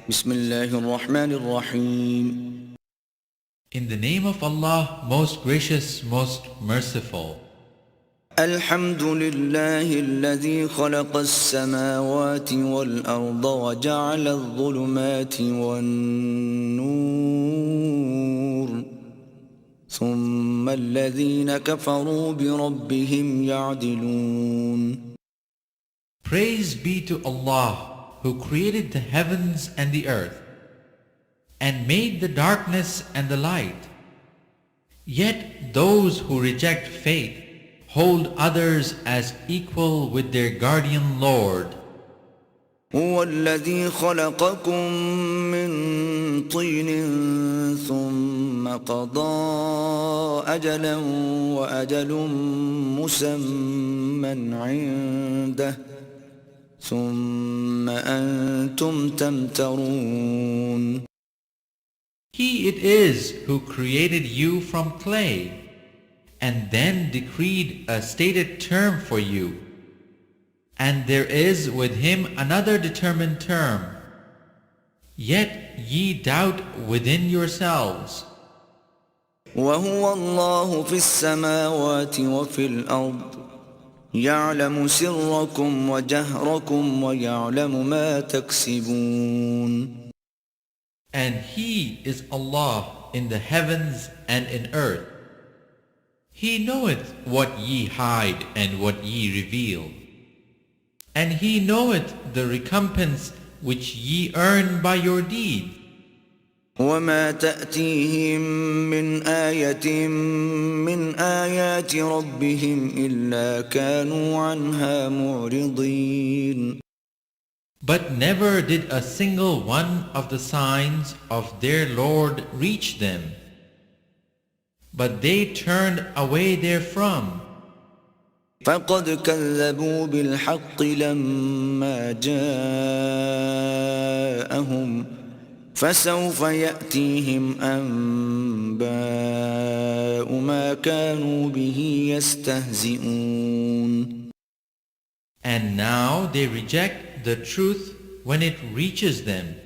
بسم الله الرحمن الرحيم. In the name of Allah, most gracious, most merciful. الحمد لله الذي خلق السماوات والأرض وجعل الظلمات والنور ثم الذين كفروا بربهم يعدلون. Praise be to Allah, who created the heavens and the earth, and made the darkness and the light. Yet those who reject faith hold others as equal with their guardian Lord. هو الذي خلقكم من طين ثم قضى أجلا وأجل مسمى عنده ثم أنتم تمترون. He it is who created you from clay, and then decreed a stated term for you. And there is with him another determined term. Yet ye doubt within yourselves. وهو الله في السماوات وفي الأرض يعلم سركم وجهركم ويعلم ما تكسبون. And he is Allah in the heavens and in earth. He knoweth what ye hide and what ye reveal. And he knoweth the recompense which ye earn by your deed. وما تأتيهم من آية من آيات ربهم إلا كانوا عنها معرضين. But never did a single one of the signs of their Lord reach them, but they turned away therefrom. فقد كذبوا بالحق لما جاءهم فسوف يأتيهم أنباء ما كانوا به يستهزئون. And now they reject the truth when it reaches them.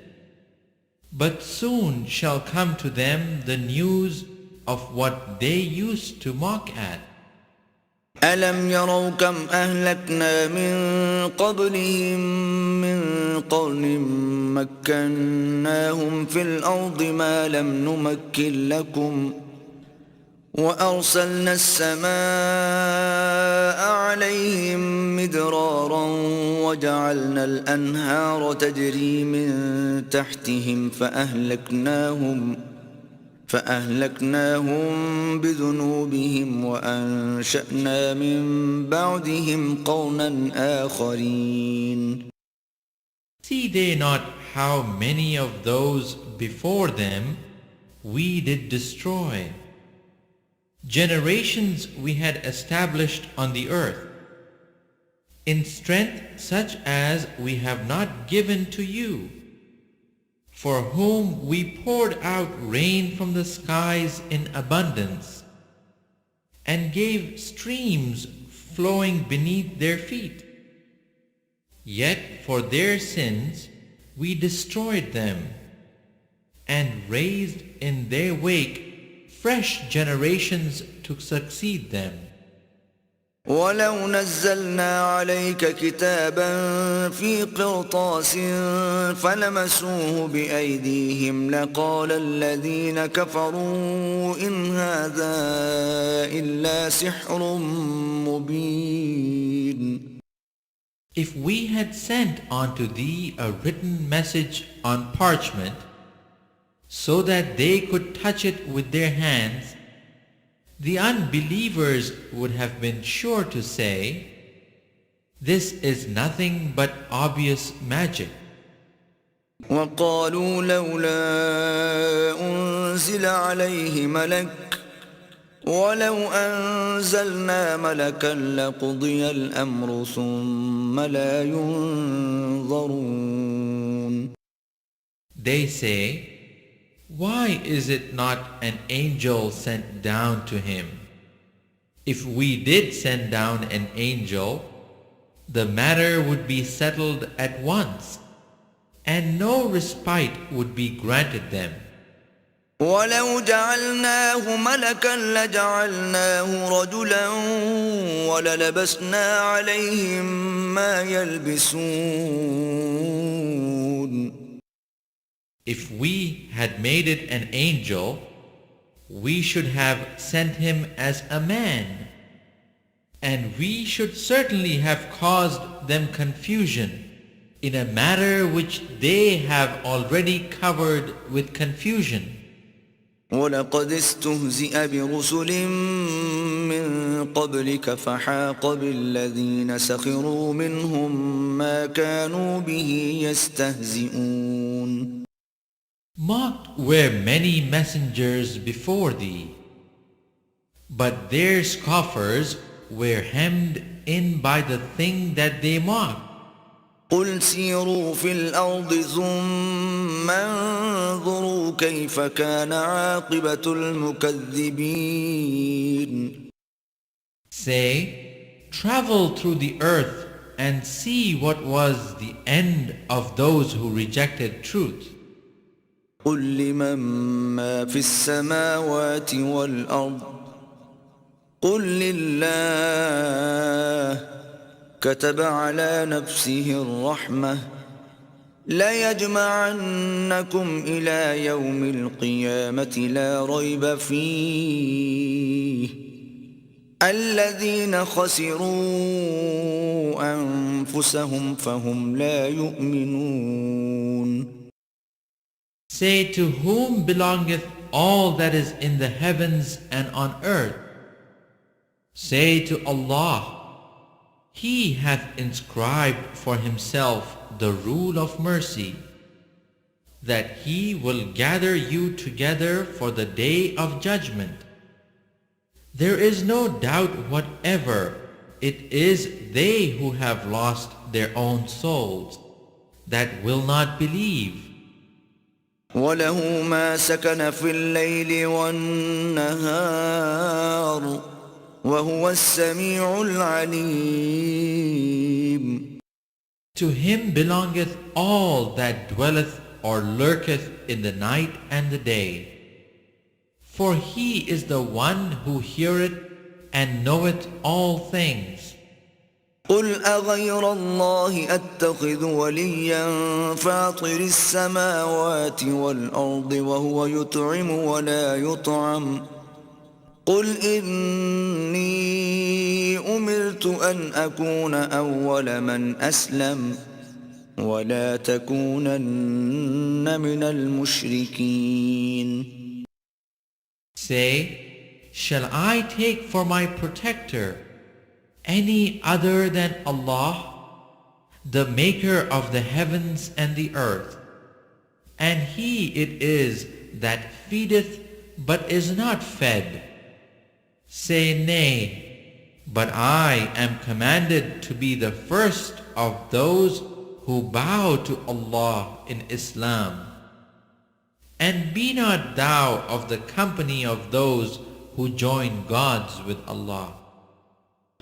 But soon shall come to them the news of what they used to mock at. ألم يروا كم أهلكنا من قبلهم من قرن مكناهم في الأرض ما لم نمكن لكم وأرسلنا السماء عليهم مدرارا وجعلنا الأنهار تجري من تحتهم فأهلكناهم بذنوبهم وأنشأنا من بعدهم قرنا آخرين. See they not how many of those before them we did destroy? Generations we had established on the earth, in strength such as we have not given to you, for whom we poured out rain from the skies in abundance, and gave streams flowing beneath their feet. Yet for their sins we destroyed them, and raised in their wake fresh generations to succeed them. ولو نزلنا عليك كتابا في قرطاس فلمسوه بأيديهم لقال الذين كفروا إن هذا إلا سحر مبين. If we had sent unto thee a written message on parchment, so that they could touch it with their hands, the unbelievers would have been sure to say, this is nothing but obvious magic. وقالوا لولا أنزل عليه ملك ولو أنزلنا ملكا لقضي الأمر ثم لا ينظرون. They say, why is it not an angel sent down to him? If we did send down an angel, the matter would be settled at once, and no respite would be granted them. ولو جعلناه ملكا لجعلناه رجلا وللبسنا عليهم ما يلبسون. If we had made it an angel, we should have sent him as a man, and we should certainly have caused them confusion in a matter which they have already covered with confusion. ولقد استهزئ برسل من قبلك فحاق بالذين سخروا منهم ما كانوا به يستهزئون. Mocked were many messengers before thee, but their scoffers were hemmed in by the thing that they mocked. قل سيروا في الأرض ثم انظروا كيف كان عاقبة المكذبين. Say, travel through the earth and see what was the end of those who rejected truth. قل لمن ما في السماوات والأرض قل لله كتب على نفسه الرحمة ليجمعنكم إلى يوم القيامة لا ريب فيه الذين خسروا أنفسهم فهم لا يؤمنون. Say, to whom belongeth all that is in the heavens and on earth? Say to Allah, He hath inscribed for himself the rule of mercy, that he will gather you together for the day of judgment. There is no doubt whatever, it is they who have lost their own souls that will not believe. وله ما سكن في الليل والنهار وهو السميع العليم. To him belongeth all that dwelleth or lurketh in the night and the day. For he is the one who heareth and knoweth all things. قل أغير الله أتخذ وليا فاطر السماوات والأرض وهو يطعم ولا يطعم قل إني أمرت أن أكون أول من أسلم ولا تكونن من المشركين. Say, shall I take for my protector any other than Allah, the maker of the heavens and the earth? And he it is that feedeth but is not fed. Say, nay, but I am commanded to be the first of those who bow to Allah in Islam. And be not thou of the company of those who join gods with Allah.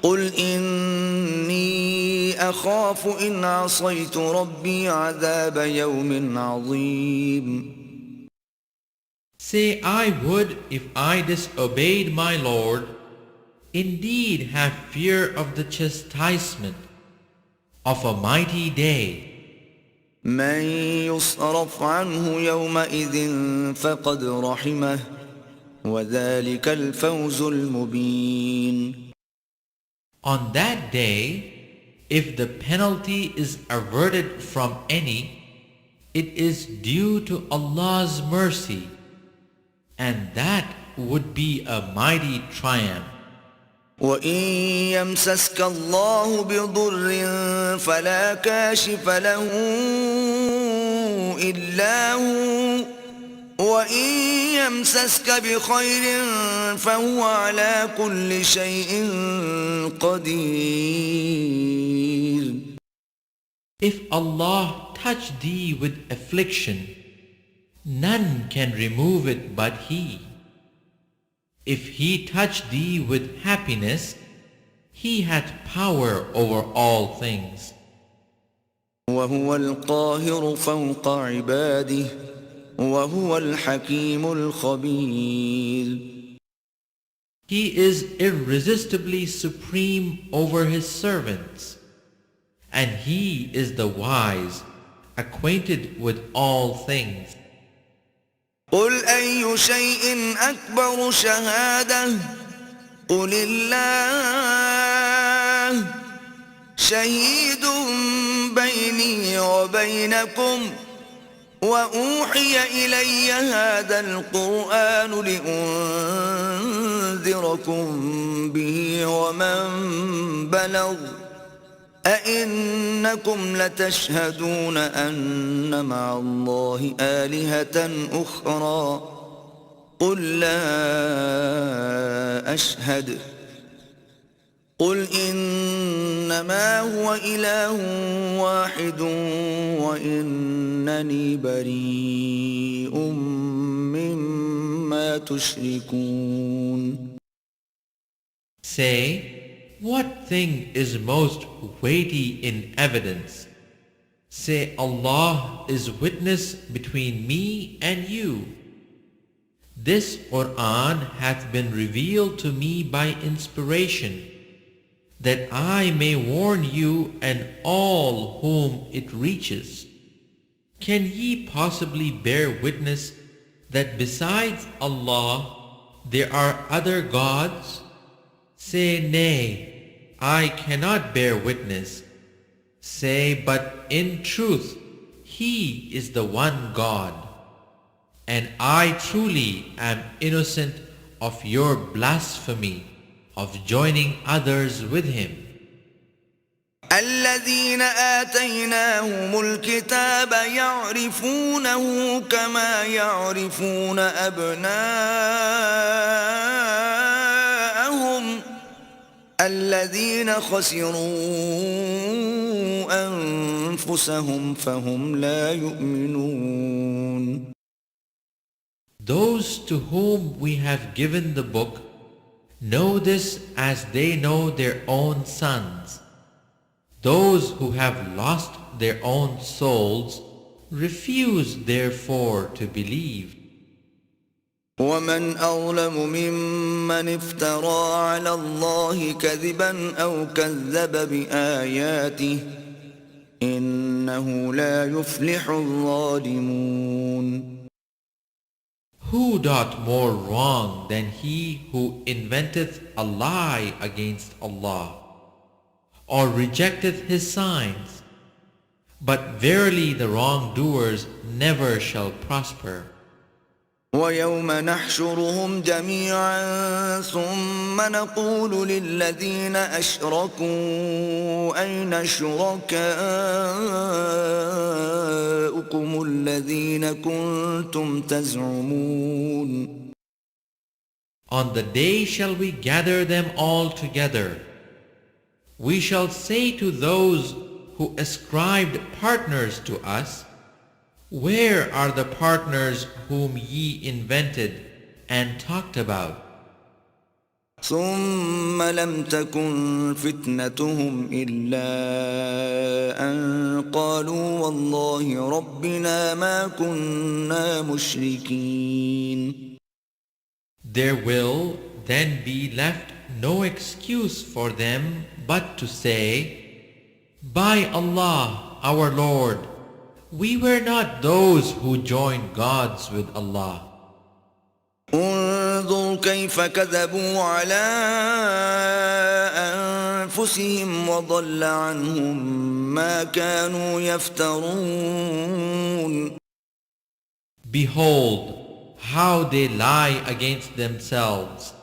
قل إني أخاف إن عصيت ربي عذاب يوم عظيم. Say, I would, if I disobeyed my Lord, indeed have fear of the chastisement of a mighty day. من يصرف عنه يومئذ فقد رحمه وذلك الفوز المبين. On that day, if the penalty is averted from any, it is due to Allah's mercy, and that would be a mighty triumph. وإن يمسسك الله بضر فلا كاشف له إلا هو وإن يمسسك بخير فهو على كل شيء قدير. If Allah touch thee with affliction, none can remove it but He. If He touch thee with happiness, He hath power over all things. وهو القاهر فوق عباده وهو الحكيم الخبير. He is irresistibly supreme over his servants, and he is the wise, acquainted with all things. قل أي شيء أكبر شهادة قل الله شهيد بيني وبينكم وأوحي إلي هذا القرآن لأنذركم به ومن بلغ أئنكم لتشهدون أن مع الله آلهة أخرى قل لا أشهد قل إنما هو إله واحد وإنني بريء مما تشركون. Say, what thing is most weighty in evidence? Say, Allah is witness between me and you. This Quran hath been revealed to me by inspiration, that I may warn you and all whom it reaches. Can ye possibly bear witness that besides Allah there are other gods? Say, nay, I cannot bear witness. Say, but in truth, He is the one God, and I truly am innocent of your blasphemy of joining others with Him. الذين آتيناهم الكتاب يعرفونه كما يعرفون أبناءهم الذين خسروا أنفسهم فهم لا يؤمنون. Those to whom we have given the book know this as they know their own sons. Those who have lost their own souls refuse therefore to believe. ومن أظلم ممن افترى على الله كذبا أو كذب بآياته إنه لا يفلح الظالمون. Who doth more wrong than he who inventeth a lie against Allah, or rejecteth his signs? But verily the wrongdoers never shall prosper. ويوم نحشرهم جميعا ثم نقول للذين أشركوا أين شركاؤكم الذين كنتم تزعمون. On the day shall we gather them all together. We shall say to those who ascribed partners to us, where are the partners whom ye invented and talked about? ثم لم تكن فتنتهم إلا أن قالوا والله ربنا ما كنا مشركين. There will then be left no excuse for them but to say, by Allah, our Lord, we were not those who joined gods with Allah. انظر كيف كذبوا على أنفسهم وضل عنهم ما كانوا يفترون. Behold, how they lie against themselves,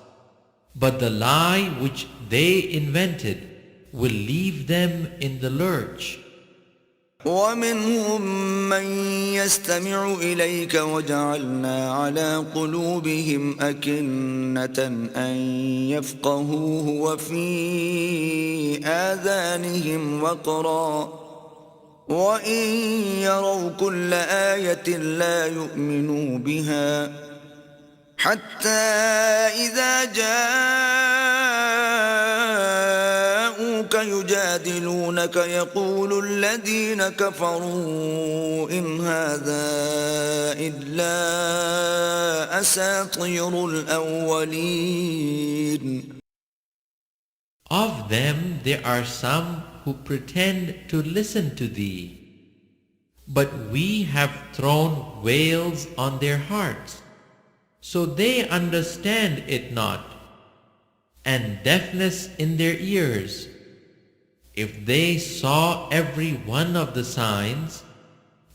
but the lie which they invented will leave them in the lurch. ومنهم من يستمع إليك وجعلنا على قلوبهم أكنة أن يفقهوه وفي آذانهم وقرا وإن يروا كل آية لا يؤمنوا بها حتى إذا جاءوك يجادلونك يقول الذين كفروا إن هذا إلا أساطير الأولين. Of them there are some who pretend to listen to thee, but we have thrown veils on their hearts, so they understand it not, and deafness in their ears. If they saw every one of the signs,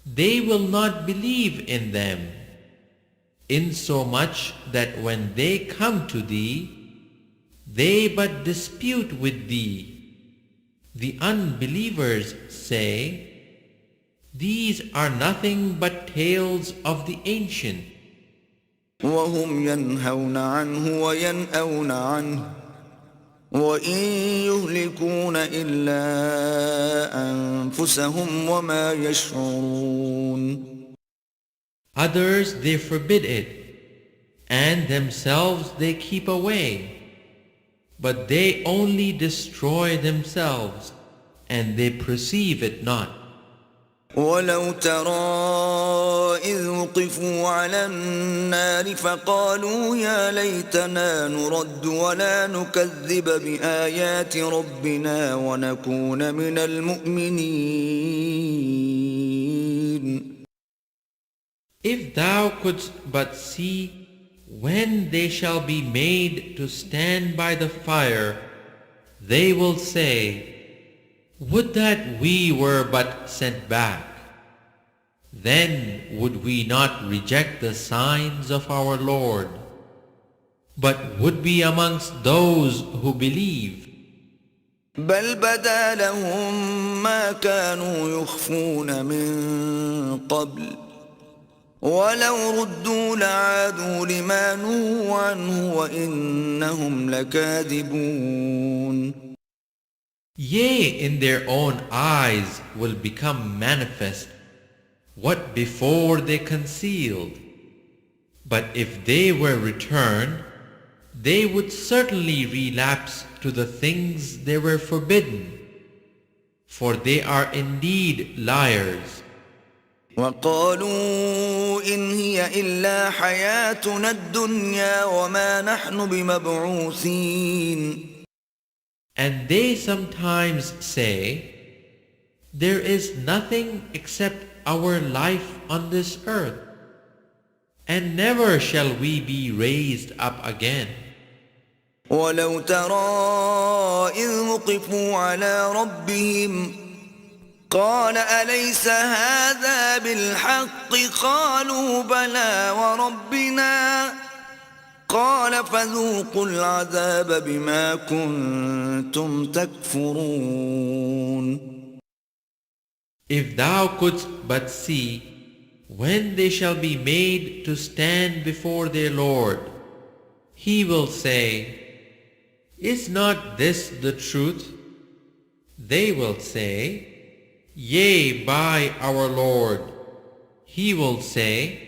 they will not believe in them, insomuch that when they come to thee, they but dispute with thee. The unbelievers say, these are nothing but tales of the ancient. وهم ينهون عنه وينأون عنه وإن يهلكون إلا أنفسهم وما يشعرون. Others they forbid it, and themselves they keep away. But they only destroy themselves, and they perceive it not. ولو ترى إذ وقفوا على النار فقالوا يا ليتنا نرد ولا نكذب بآيات ربنا ونكون من المؤمنين. If thou couldst but see when they shall be made to stand by the fire, they will say, would that we were but sent back. Then would we not reject the signs of our Lord, but would be amongst those who believe. بل بدا لهم ما كانوا يخفون من قبل ولو ردوا لعادوا لما نهوا عنه وإنهم لكاذبون. Yea, in their own eyes will become manifest what before they concealed. But if they were returned, they would certainly relapse to the things they were forbidden, for they are indeed liars. وقالوا إن هي إلا حياتنا الدنيا وما نحن بمبعوثين. And they sometimes say, there is nothing except our life on this earth, and never shall we be raised up again. ولو ترى إذ وقفوا على ربهم قال أليس هذا بالحق قالوا بلى وربنا قال فذوقوا العذاب بما كنتم تكفرون. If thou couldst but see when they shall be made to stand before their Lord, he will say, is not this the truth? They will say, yea, by our Lord. He will say,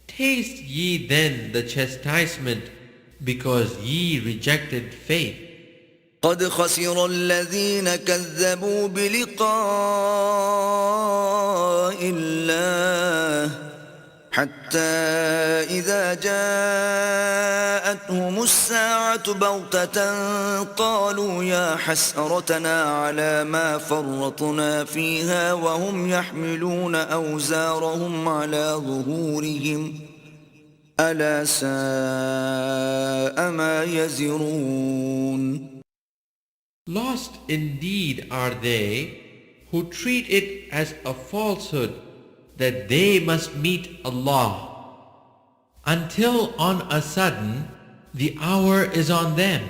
taste ye then the chastisement because ye rejected faith. قد خسر الذين كذبوا بلقاء الله حتى إذا جاءتهم الساعة بغتة قالوا يا حسرتنا على ما فرطنا فيها وهم يحملون أوزارهم على ظهورهم ألا ساء ما يزرون. Lost indeed are they who treat it as a falsehood that they must meet Allah, until on a sudden the hour is on them,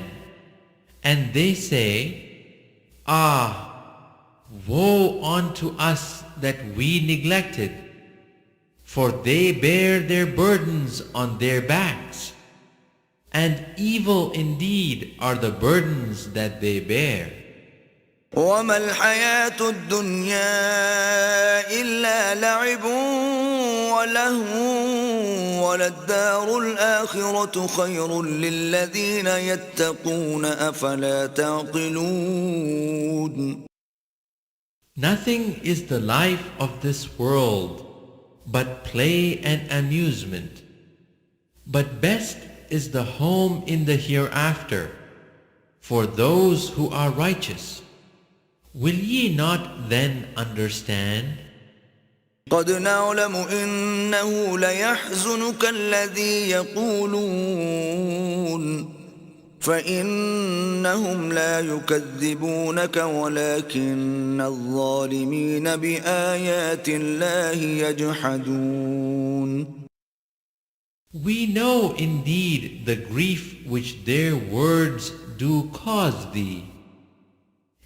and they say, ah, woe unto us that we neglected, for they bear their burdens on their backs, and evil indeed are the burdens that they bear. وما الحياة الدنيا إلا لعب ولهو وللدار الآخرة خير للذين يتقون أفلا تعقلون. Nothing is the life of this world but play and amusement. But best is the home in the hereafter for those who are righteous. Will ye not then understand? قد نعلم إنه ليحزنك الذي يقولون فإنهم لا يكذبونك ولكن الظالمين بآيات الله يجحدون. We know indeed the grief which their words do cause thee.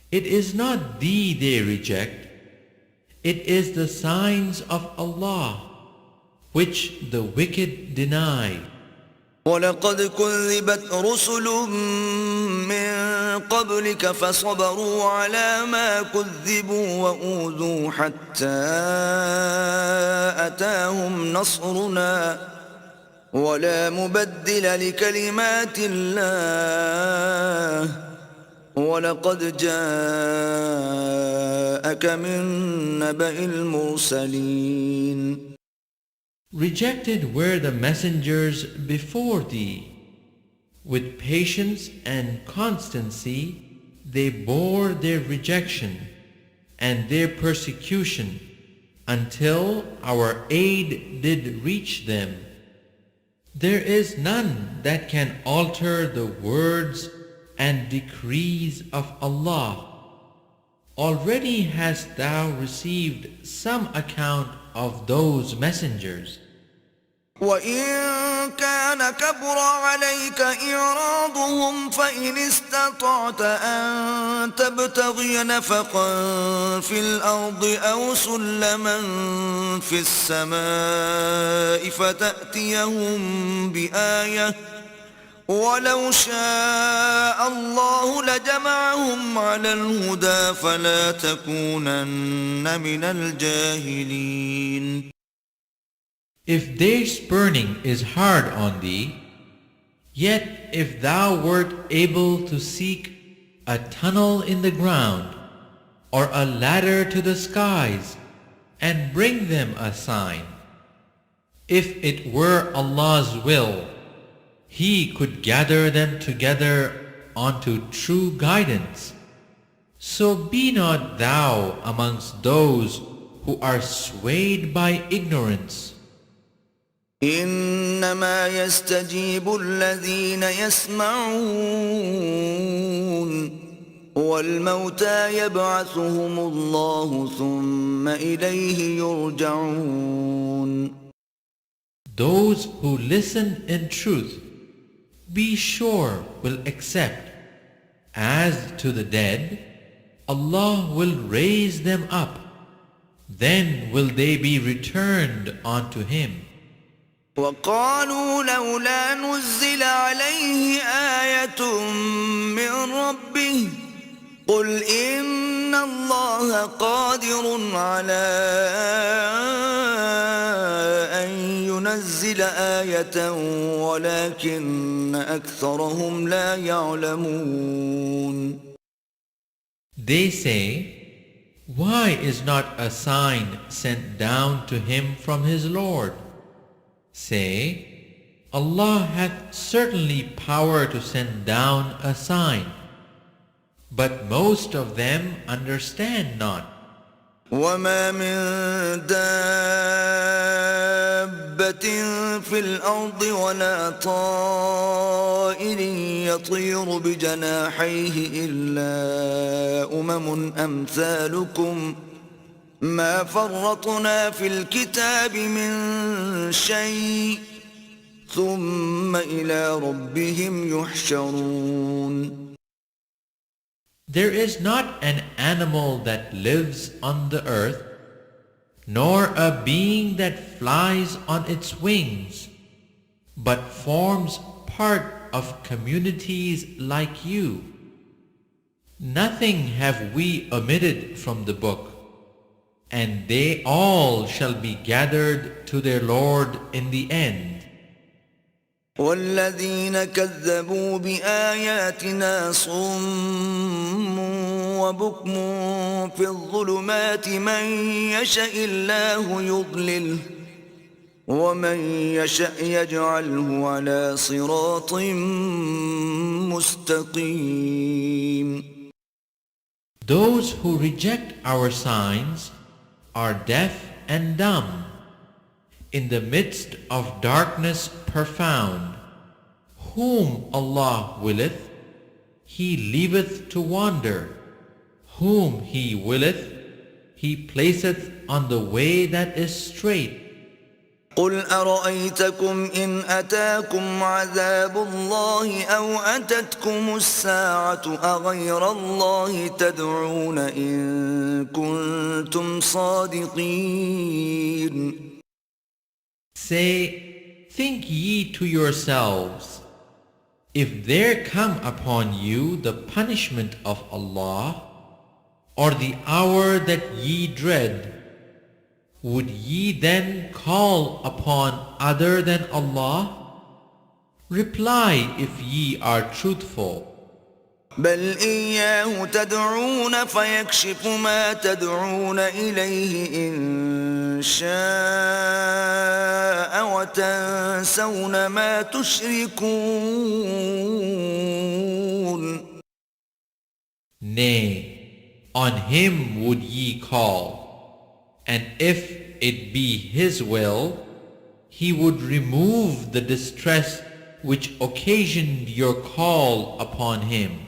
It is not thee they reject, it is the signs of Allah, which the wicked deny. ولقد كذبت رسل من قبلك فصبروا على ما كذبوا وأوذوا حتى أتاهم نصرنا ولا مبدل لكلمات الله ولقد جاءك من نبأ المرسلين. Rejected were the messengers before thee. With patience and constancy they bore their rejection and their persecution until our aid did reach them. There is none that can alter the words and decrees of Allah. Already hast thou received some account of those messengers. وَإِن كَانَ كَبُرَ عَلَيْكَ إِعْرَاضُهُمْ فَإِنِ اسْتَطَعْتَ أَن تَبْتَغِيَ نَفَقًا فِي الْأَرْضِ أَوْ سُلَّمًا فِي السَّمَاءِ فَتَأْتِيَهُم بِآيَةٍ وَلَوْ شَاءَ الله لَجَمَعَهُمْ عَلَى الْهُدَى فَلَا تَكُونَنَّ مِنَ الْجَاهِلِينَ. If their spurning is hard on thee, yet if thou wert able to seek a tunnel in the ground or a ladder to the skies and bring them a sign, if it were Allah's will, He could gather them together onto true guidance. So be not thou amongst those who are swayed by ignorance. إنما يستجيب الذين يسمعون والموتى يبعثهم الله ثم إليه يرجعون. Those who listen in truth, be sure will accept. As to the dead, Allah will raise them up. Then will they be returned unto Him. وقالوا لولا نزل عليه آية من ربه قل إن الله قادر على أن ينزل آية ولكن أكثرهم لا يعلمون. They say, why is not a sign sent down to him from his Lord? Say, Allah hath certainly power to send down a sign, but most of them understand not. وما من دابة في الأرض ولا طائر يطير بجناحيه إلا أمثالكم ما فرطنا في الكتاب من شيء ثم إلى ربهم يحشرون. There is not an animal that lives on the earth, nor a being that flies on its wings, but forms part of communities like you. Nothing have we omitted from the book, and they all shall be gathered to their Lord in the end. والذين كذبوا بآياتنا صم وبكم في الظلمات من يشاء الله يضلله ومن يشاء يجعله على صراط مستقيم. Those who reject our signs are deaf and dumb, in the midst of darkness profound. Whom Allah willeth, He leaveth to wander. Whom He willeth, He placeth on the way that is straight. قل أرأيتكم إن أتاكم عذاب الله أو أتتكم الساعة أغير الله تدعون إن كنتم صادقين. Say, think ye to yourselves, if there come upon you the punishment of Allah, or the hour that ye dread, would ye then call upon other than Allah? Reply if ye are truthful. بل إياه تدعون فيكشف ما تدعون إليه إن شاء وتنسون ما تشركون. Nay, on Him would ye call, and if it be His will, He would remove the distress which occasioned your call upon Him,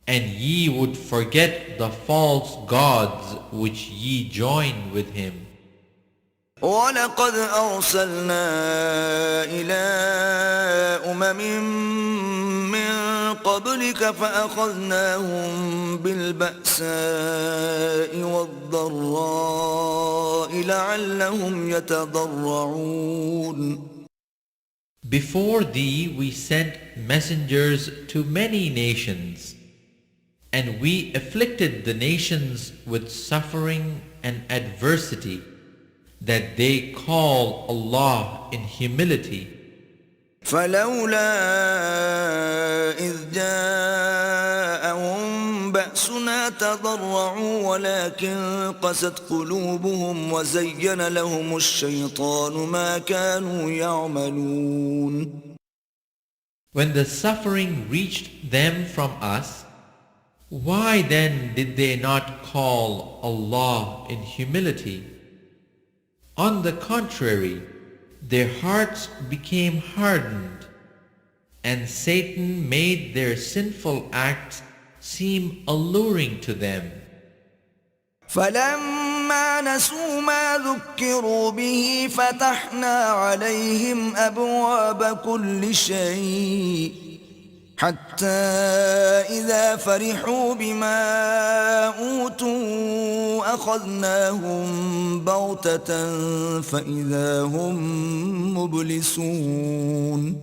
and ye would forget the false gods which ye join with Him. ولقد أرسلنا إلى من قبلك فأخذناهم بالبأساء والضراء لعلهم يتضرعون. Before thee we sent messengers to many nations, and we afflicted the nations with suffering and adversity, that they call Allah in humility. فلولا إذ جاءهم بأسنا تضرعوا ولكن قست قلوبهم وزين لهم الشيطان ما كانوا يعملون. When the suffering reached them from us, why then did they not call Allah in humility? On the contrary, their hearts became hardened, and Satan made their sinful acts seem alluring to them. فلما نسوا ما ذكروا به فتحنا عليهم أبواب كل شيء حتى إذا فرحوا بما أوتوا أخذناهم بغتة فإذا هم مبلسون.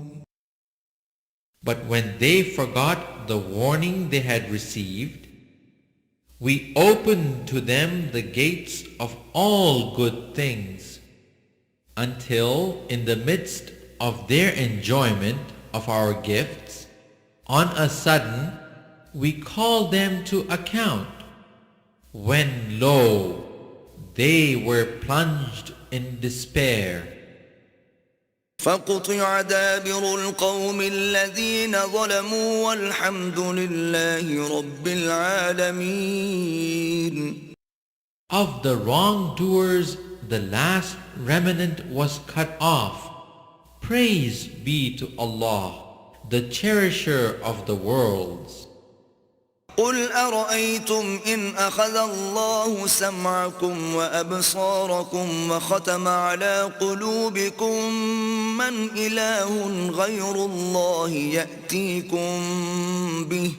But when they forgot the warning they had received, we opened to them the gates of all good things, until in the midst of their enjoyment of our gifts, on a sudden we called them to account, when lo, they were plunged in despair. فقطع دابر القوم الذين ظلموا والحمد لله رب العالمين. Of the wrongdoers, the last remnant was cut off. Praise be to Allah, the cherisher of the worlds. قل أرأيتم إن أخذ الله سمعكم وأبصاركم وختم على قلوبكم من إله غير الله يأتيكم به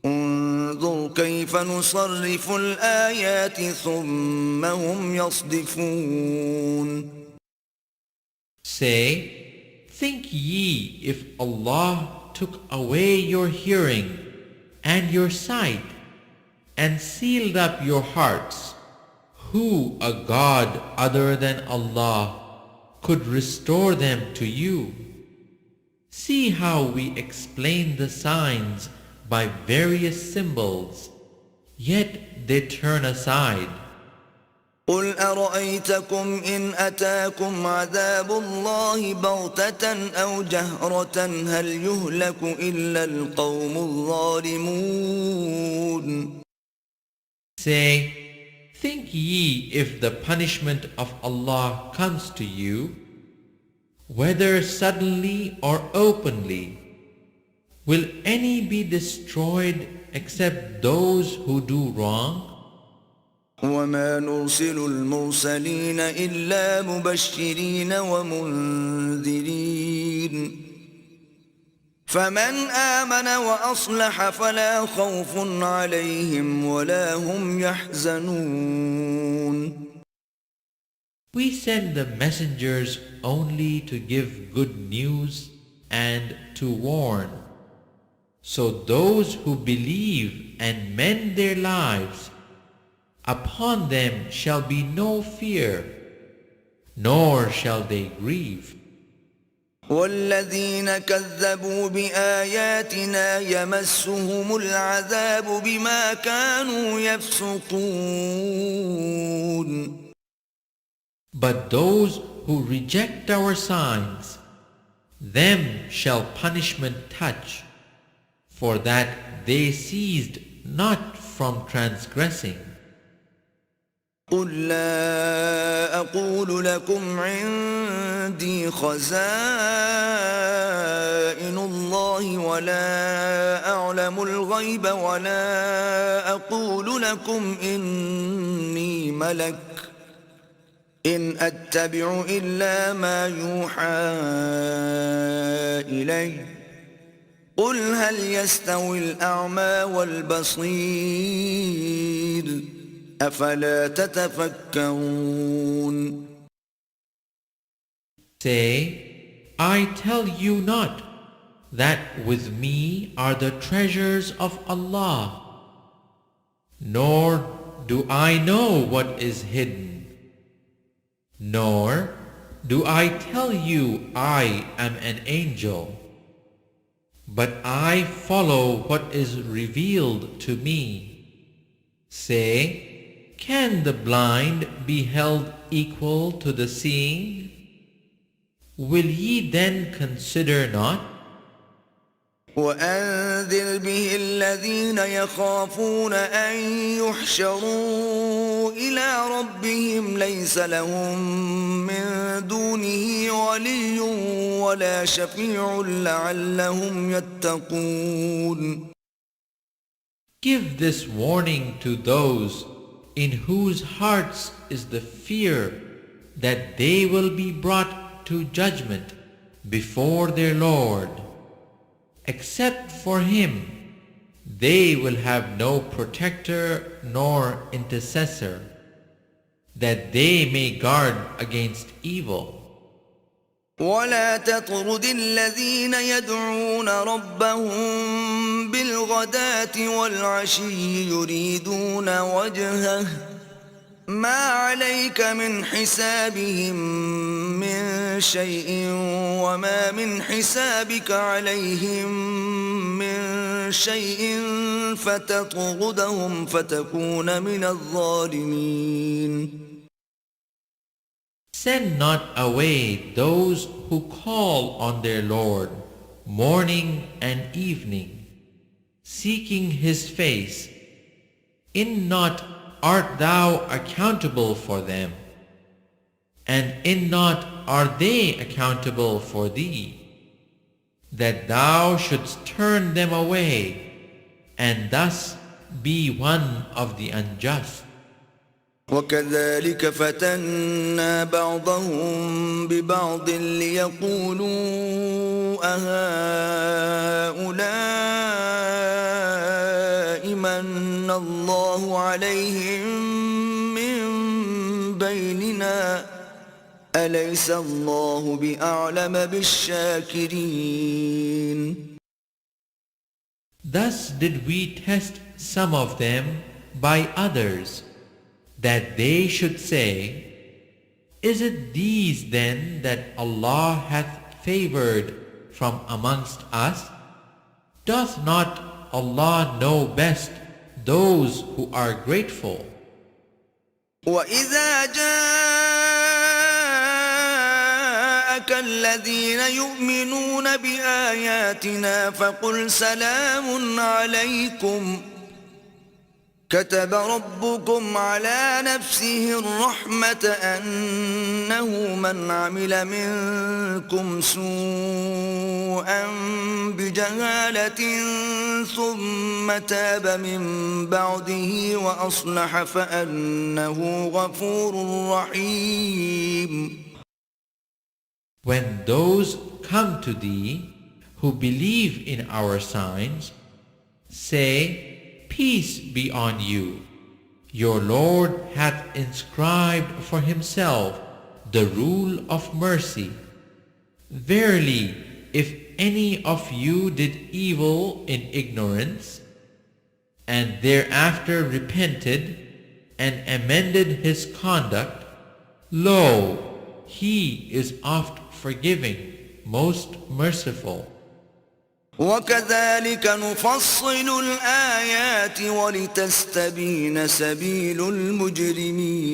انظر كيف نصرف الآيات ثم هم يصدفون. Say, think ye if Allah took away your hearing and your sight, and sealed up your hearts. Who, a God other than Allah, could restore them to you? See how we explain the signs by various symbols, yet they turn aside. قل أرأيتكم إن أتاكم عذاب الله بغتة أو جهرة هل يهلك إلا القوم الظالمون. Say, think ye if the punishment of Allah comes to you, whether suddenly or openly, will any be destroyed except those who do wrong? وما نرسل المرسلين إلا مبشرين ومنذرين فمن آمن وأصلح فلا خوف عليهم ولا هم يحزنون. We send the messengers only to give good news and to warn. So those who believe and mend their lives, upon them shall be no fear, nor shall they grieve. والذين كذبوا بآياتنا يمسهم العذاب بما كانوا يفسقون. But those who reject our signs, them shall punishment touch, for that they ceased not from transgressing. قل لا أقول لكم عندي خزائن الله ولا أعلم الغيب ولا أقول لكم إني ملك إن أتبع إلا ما يوحى إلي قل هل يستوي الأعمى والبصير أفلا تتفكرون. Say, I tell you not that with me are the treasures of Allah, nor do I know what is hidden, nor do I tell you I am an angel, but I follow what is revealed to me. Say, can the blind be held equal to the seeing? Will ye then consider not? وأنذر به الذين يخافون أن يحشروا إلى ربهم ليس لهم من دونه ولي ولا شفيع لعلهم يتقون. Give this warning to those in whose hearts is the fear that they will be brought to judgment before their Lord. Except for him, they will have no protector nor intercessor, that they may guard against evil. ولا تطرد الذين يدعون ربهم بالغداة والعشي يريدون وجهه ما عليك من حسابهم من شيء وما من حسابك عليهم من شيء فتطردهم فتكون من الظالمين. Send not away those who call on their Lord morning and evening, seeking his face. In naught art thou accountable for them, and in naught are they accountable for thee, that thou shouldst turn them away, and thus be one of the unjust. وكذلك فتنا بعضهم ببعض ليقولوا أهؤلاء من الله عليهم من بيننا أليس الله بأعلم بالشاكرين. Thus did we test some of them by others, that they should say, Is it these then that Allah hath favored from amongst us? Doth not Allah know best those who are grateful? وَإِذَا جَاءَكَ الَّذِينَ يُؤْمِنُونَ بِآيَاتِنَا فَقُلْ سَلَامٌ عَلَيْكُمْ كتب ربكم على نفسه الرحمة أنه من عمل منكم سوءا بجهالة ثم تاب من بعده وأصلح فأنه غفور رحيم. When those come to thee who believe in our signs, say, Peace be on you. Your Lord hath inscribed for himself the rule of mercy. Verily, if any of you did evil in ignorance, and thereafter repented and amended his conduct, lo, he is oft forgiving, most merciful. وَكَذَلِكَ نُفَصِّلُ الْآيَاتِ وَلِتَسْتَبِينَ سَبِيلُ الْمُجْرِمِينَ.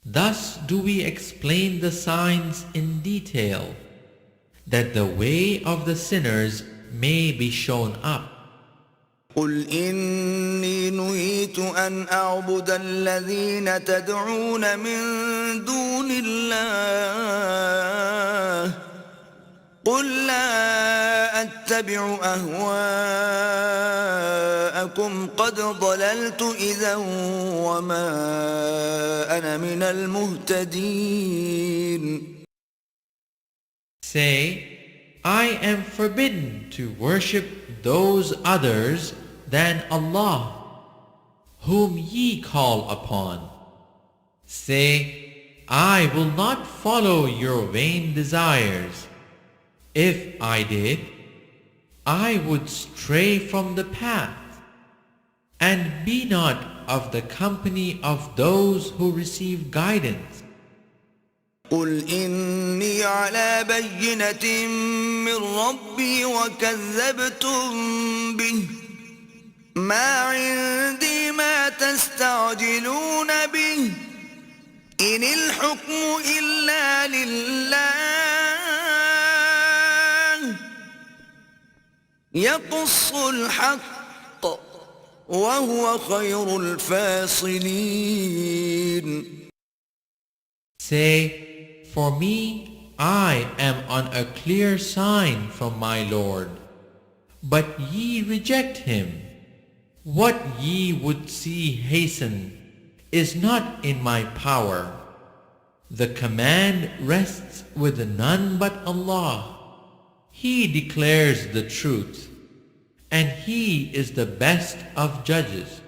Thus do we explain the signs in detail, that the way of the sinners may be shown up. قُلْ إِنِّي نُهِيتُ أَنْ أَعْبُدَ الَّذِينَ تَدْعُونَ مِن دُونِ اللَّهِ قل لا أتبع أهواءكم قد ضللت إذا وما أنا من المهتدين. Say, I am forbidden to worship those others than Allah, whom ye call upon. Say, I will not follow your vain desires. If I did, I would stray from the path, and be not of the company of those who receive guidance. قل إني على بينة من ربي وكذبتم به ما عندي ما تستعجلون به إن الحكم إلا لله يقص الحق وهو خير الفاصلين. Say, for me, I am on a clear sign from my Lord, but ye reject him. What ye would see hasten is not in my power. The command rests with none but Allah. He declares the truth, and He is the best of judges.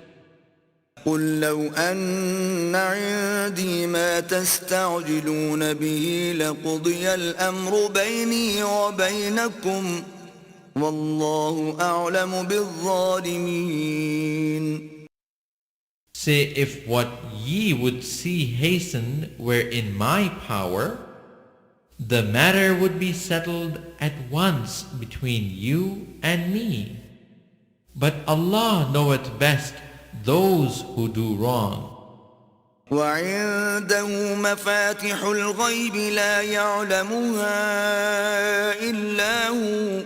قل لو أن عندي ما تستعجلون به لقضي الأمر بيني وبينكم والله أعلم بالظالمين. Say, if what ye would see hasten were in my power, the matter would be settled at once between you and me. But Allah knoweth best those who do wrong. وعنده مفاتح الغيب لا يعلمها إلا هو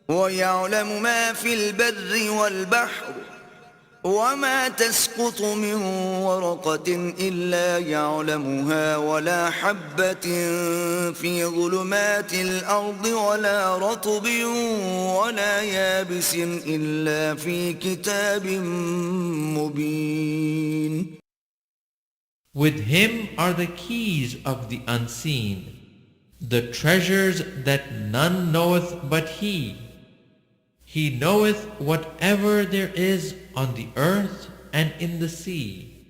ويعلم ما في البر والبحر وما تسقط من ورقة إلا يعلمها ولا حبة في ظلمات الأرض ولا رطب ولا يابس إلا في كتاب مبين. With him are the keys of the unseen, the treasures that none knoweth but he. He knoweth whatever there is on the earth and in the sea.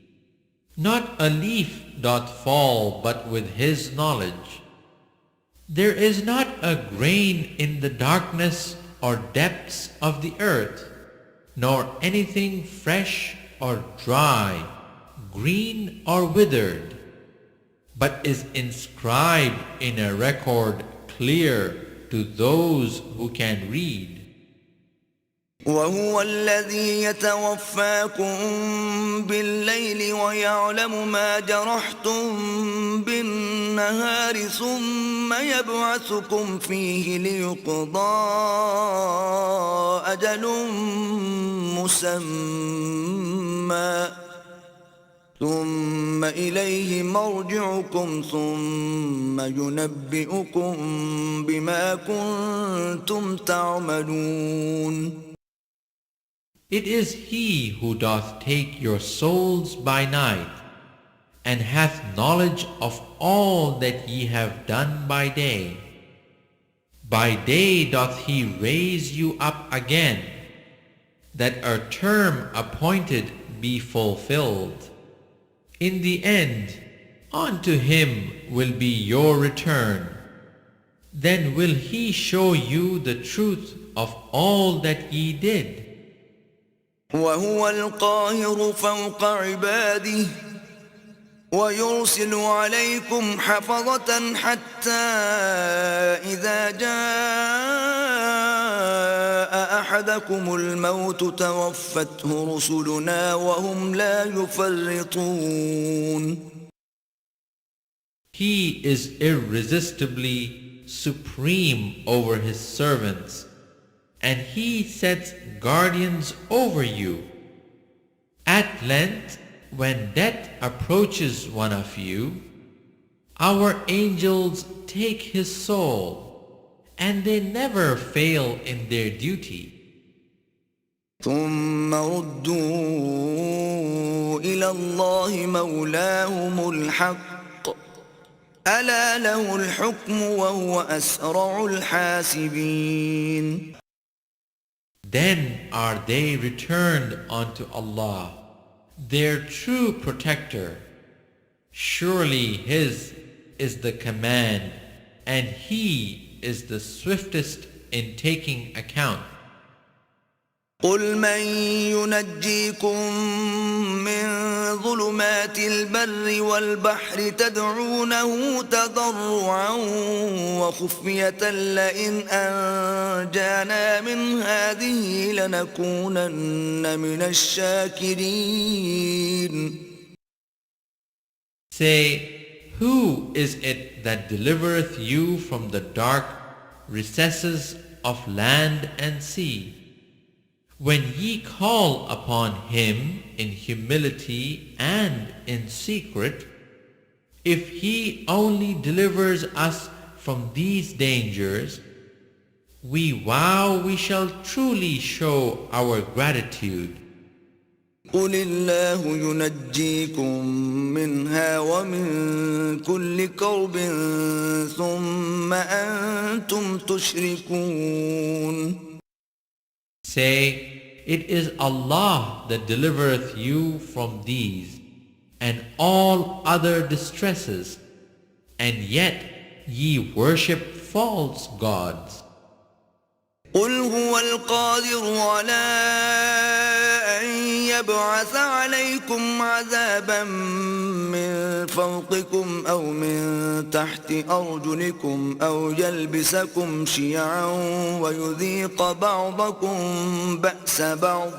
Not a leaf doth fall but with his knowledge. There is not a grain in the darkness or depths of the earth, nor anything fresh or dry, green or withered, but is inscribed in a record clear to those who can read. وهو الذي يتوفاكم بالليل ويعلم ما جرحتم بالنهار ثم يبعثكم فيه ليقضى أجل مسمى ثم إليه مرجعكم ثم ينبئكم بما كنتم تعملون. It is He who doth take your souls by night, and hath knowledge of all that ye have done by day. By day doth He raise you up again, that a term appointed be fulfilled. In the end, unto Him will be your return. Then will He show you the truth of all that ye did. وهو القاهر فوق عباده ويرسل عليكم حفظة حتى إذا جاء أحدكم الموت توفته رسلنا وهم لا يفرطون. He is irresistibly supreme over His servants, and He sets guardians over you. At length, when death approaches one of you, our angels take his soul, and they never fail in their duty. ثم ردوا إلى الله مولاهم الحق ألا له الحكم وهو أسرع الحاسبين. Then are they returned unto Allah, their true protector. Surely His is the command, and He is the swiftest in taking account. قل من ينجيكم من ظلمات البر والبحر تدعونه تضرعا وخفية لئن أنجانا من هذه لنكونن من الشاكرين. Say, who is it that delivereth you from the dark recesses of land and sea? When ye call upon Him in humility and in secret, if He only delivers us from these dangers, we vow we shall truly show our gratitude. قل الله ينجيكم منها ومن كل كرب ثم أنتم تشركون. Say, it is Allah that delivereth you from these and all other distresses, and yet ye worship false gods. قل هو القادر على أن يبعث عليكم عذابا من فوقكم أو من تحت أرجلكم أو يلبسكم شيعا ويذيق بعضكم بأس بعض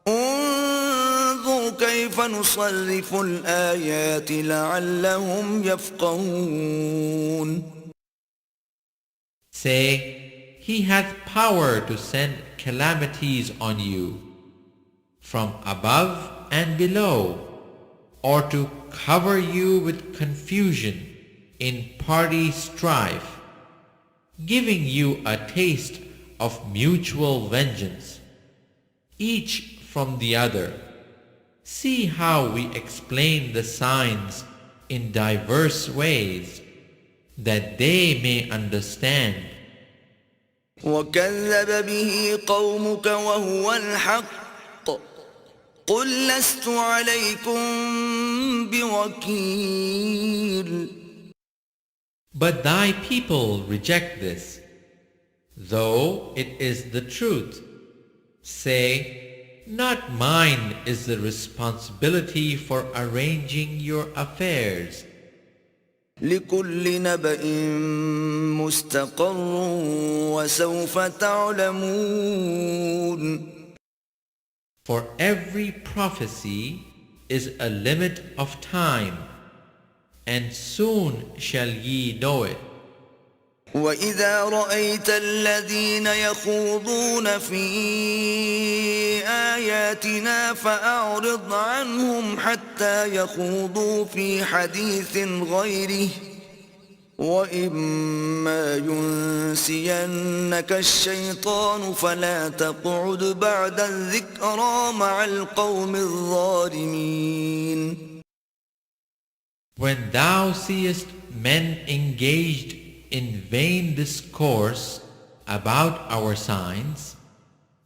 انظر كيف نصرف الآيات لعلهم يفقهون. Say, He hath power to send calamities on you, from above and below, or to cover you with confusion in party strife, giving you a taste of mutual vengeance, each from the other. See how we explain the signs in diverse ways, that they may understand. وكذب به قومك وهو الحق قل لست عليكم بوكيل. But thy people reject this, though it is the truth. Say, not mine is the responsibility for arranging your affairs. لكل نبأ مستقر وسوف تعلمون. For every prophecy is a limit of time, and soon shall ye know it. وإذا رأيت الذين يخوضون في آياتنا فأعرض عنهم حتى يخوضوا في حديث غيره وإما ينسينك الشيطان فلا تقعد بعد الذكرى مع القوم الظالمين. When thou seest men engaged in vain discourse about our signs,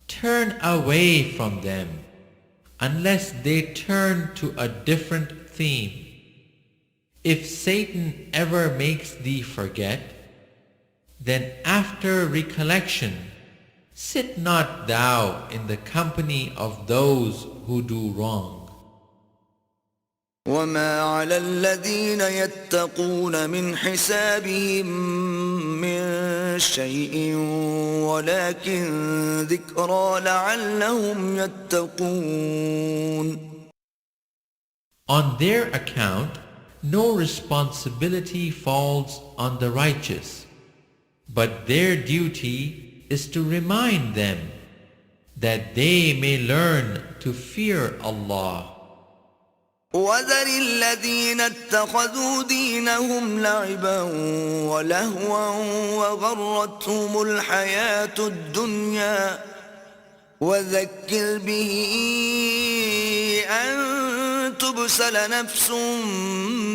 turn away from them unless they turn to a different theme. If Satan ever makes thee forget, then after recollection sit not thou in the company of those who do wrong. وما على الذين يتقون من حسابهم من شيء ولكن ذكرى لعلهم يتقون. On their account, no responsibility falls on the righteous, but their duty is to remind them that they may learn to fear Allah. وذر الذين اتخذوا دينهم لعبا ولهوا وغرتهم الحياة الدنيا وذكر به أن تبسل نفس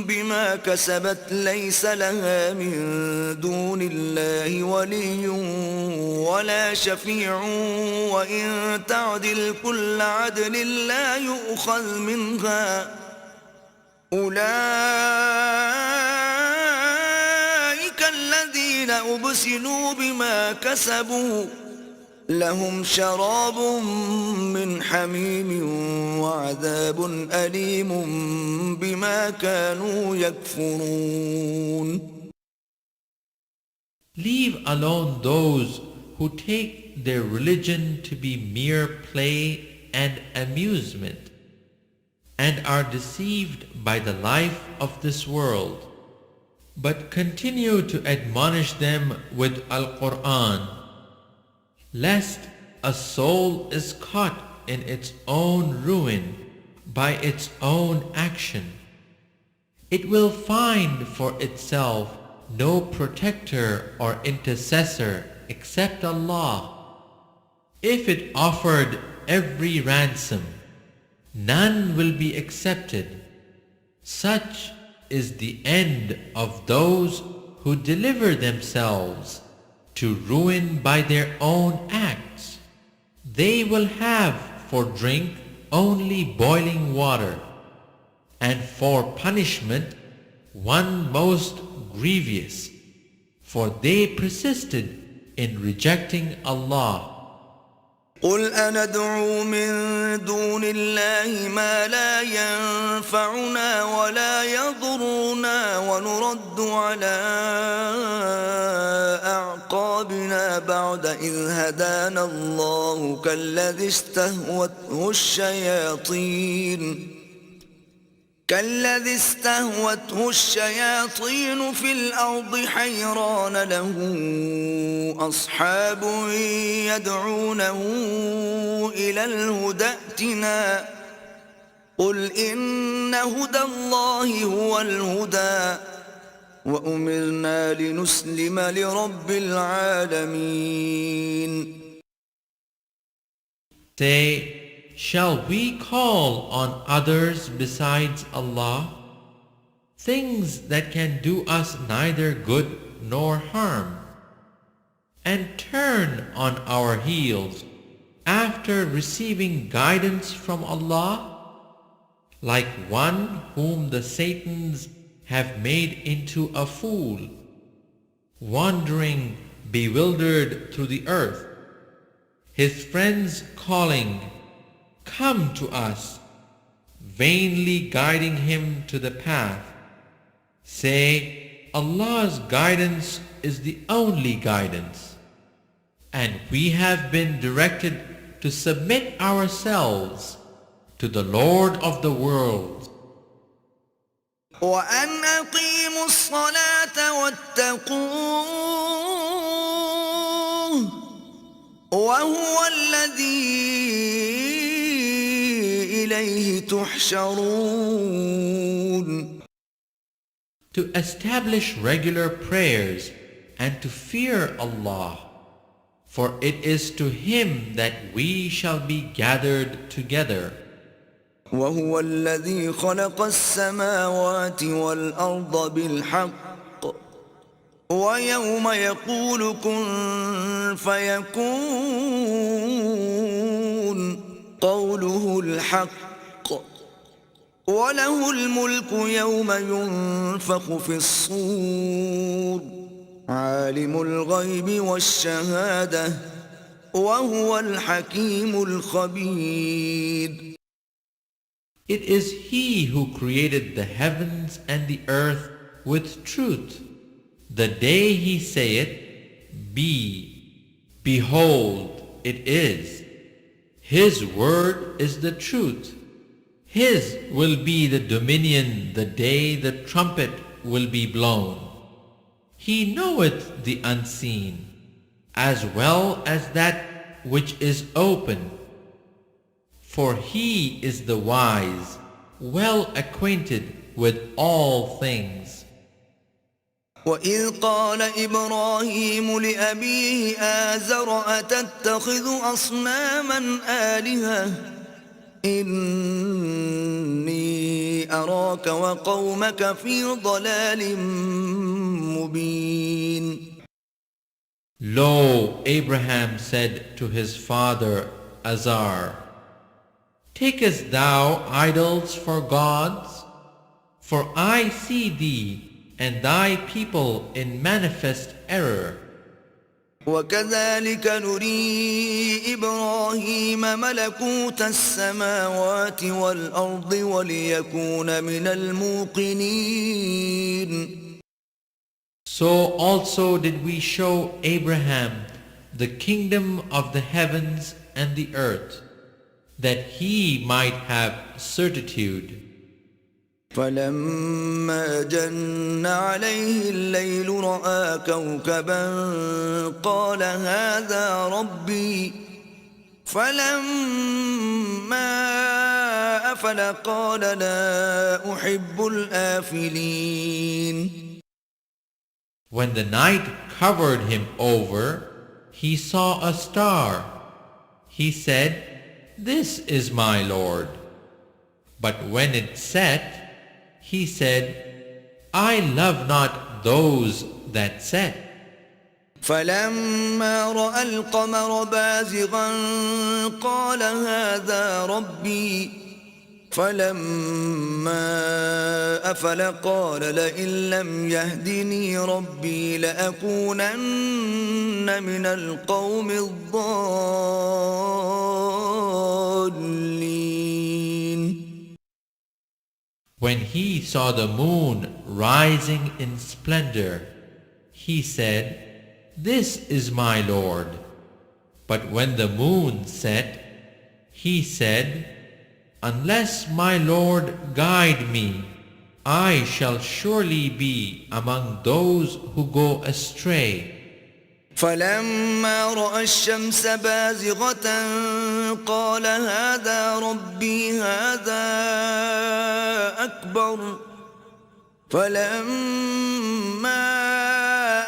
بما كسبت ليس لها من دون الله ولي ولا شفيع وإن تعدل كل عدل لا يؤخذ منها أولئك الذين أبسلوا بما كسبوا لهم شراب من حميم وعذاب أليم بما كانوا يكفرون. Leave alone those who take their religion to be mere play and amusement, and are deceived by the life of this world, but continue to admonish them with alquran, lest a soul is caught in its own ruin by its own action. It will find for itself no protector or intercessor except Allah. If it offered every ransom, none will be accepted. Such is the end of those who deliver themselves to ruin by their own acts. They will have for drink only boiling water, and for punishment one most grievous, for they persisted in rejecting Allah. قل أندعو من دون الله ما لا ينفعنا ولا يضرنا ونرد على أعقابنا بعد إذ هدانا الله كالذي استهوته الشياطين في الأرض حيران له أصحاب يدعونه إلى الهدى ائتنا قل إن هدى الله هو الهدى وأمرنا لنسلم لرب العالمين. Say, shall we call on others besides Allah? Things that can do us neither good nor harm, and turn on our heels after receiving guidance from Allah? Like one whom the Satans have made into a fool, wandering bewildered through the earth, his friends calling, "Come to us," vainly guiding him to the path. Say, Allah's guidance is the only guidance, and we have been directed to submit ourselves to the Lord of the worlds. وأن أقيموا الصلاة واتقوه وهو الذي إليه تحشرون. To establish regular prayers and to fear Allah, for it is to Him that we shall be gathered together. وهو الذي خلق السماوات والأرض بالحق ويوم يقول كن فيكون قوله الحق وله الملك يوم ينفخ في الصور عالم الغيب والشهادة وهو الحكيم الخبير. It is He who created the heavens and the earth with truth. The day He saith, Be, behold, it is. His word is the truth. His will be the dominion the day the trumpet will be blown. He knoweth the unseen, as well as that which is open. For He is the wise, well acquainted with all things. وإذ قال إبراهيم لأبيه آزر أتتخذ أصناما آلهة إني أراك وقومك في ضلال مبين. Lo, Abraham said to his father Azar, Takest thou idols for gods? For I see thee and thy people in manifest error. وكذلك نري إبراهيم ملكوت السماوات والأرض وليكون من الموقنين. So also did we show Abraham the kingdom of the heavens and the earth, that he might have certitude. فلما جن عليه الليل رأى كوكبا قال هذا ربي فلما أفل قال لا أحب الآفلين. When the night covered him over, he saw a star. He said, This is my Lord. But when it set, he said, I love not those that set. فلما رأى القمر بازغا قال هذا ربي فلما أفل قال لئن لم يهدني ربي لأكونن من القوم الضالين. When he saw the moon rising in splendor, he said, This is my Lord. But when the moon set, he said, Unless my Lord guide me, I shall surely be among those who go astray. فلما رأى الشمس بازغة قال هذا ربي هذا أكبر فلما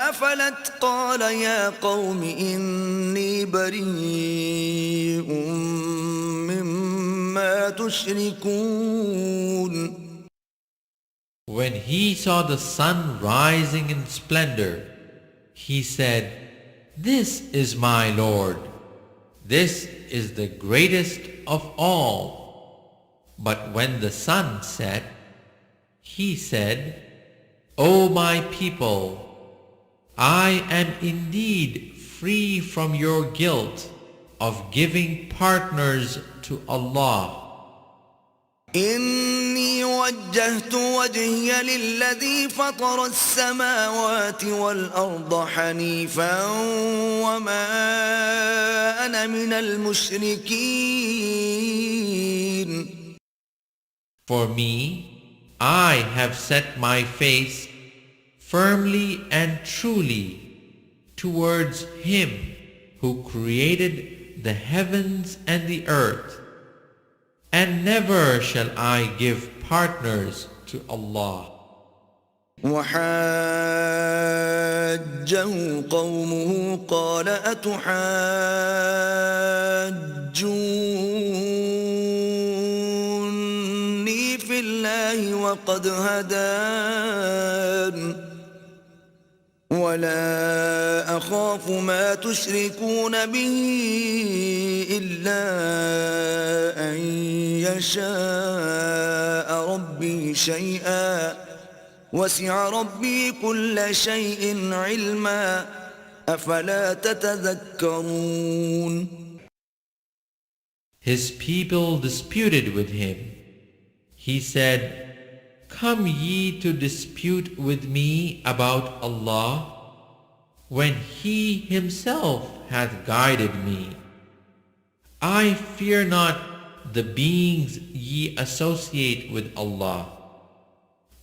أفلت قال يا قوم إني بريء مما تشركون. When he saw the sun rising in splendor, he said, This is my Lord. This is the greatest of all. But when the sun set, he said, O my people, I am indeed free from your guilt of giving partners to Allah. إني وجهت وجهي للذي فطر السماوات والأرض حنيفا وما أنا من المشركين. For me, I have set my face firmly and truly towards Him who created the heavens and the earth, and never shall I give partners to Allah. وحاجه قومه قال أتحاجوني في الله وقد هدان ولا أخاف ما تشركون به إلا أن يشاء ربي شيئا وسع ربي كل شيء علما أفلا تتذكرون. His people disputed with him. He said, Come ye to dispute with me about Allah, when He Himself hath guided me. I fear not the beings ye associate with Allah.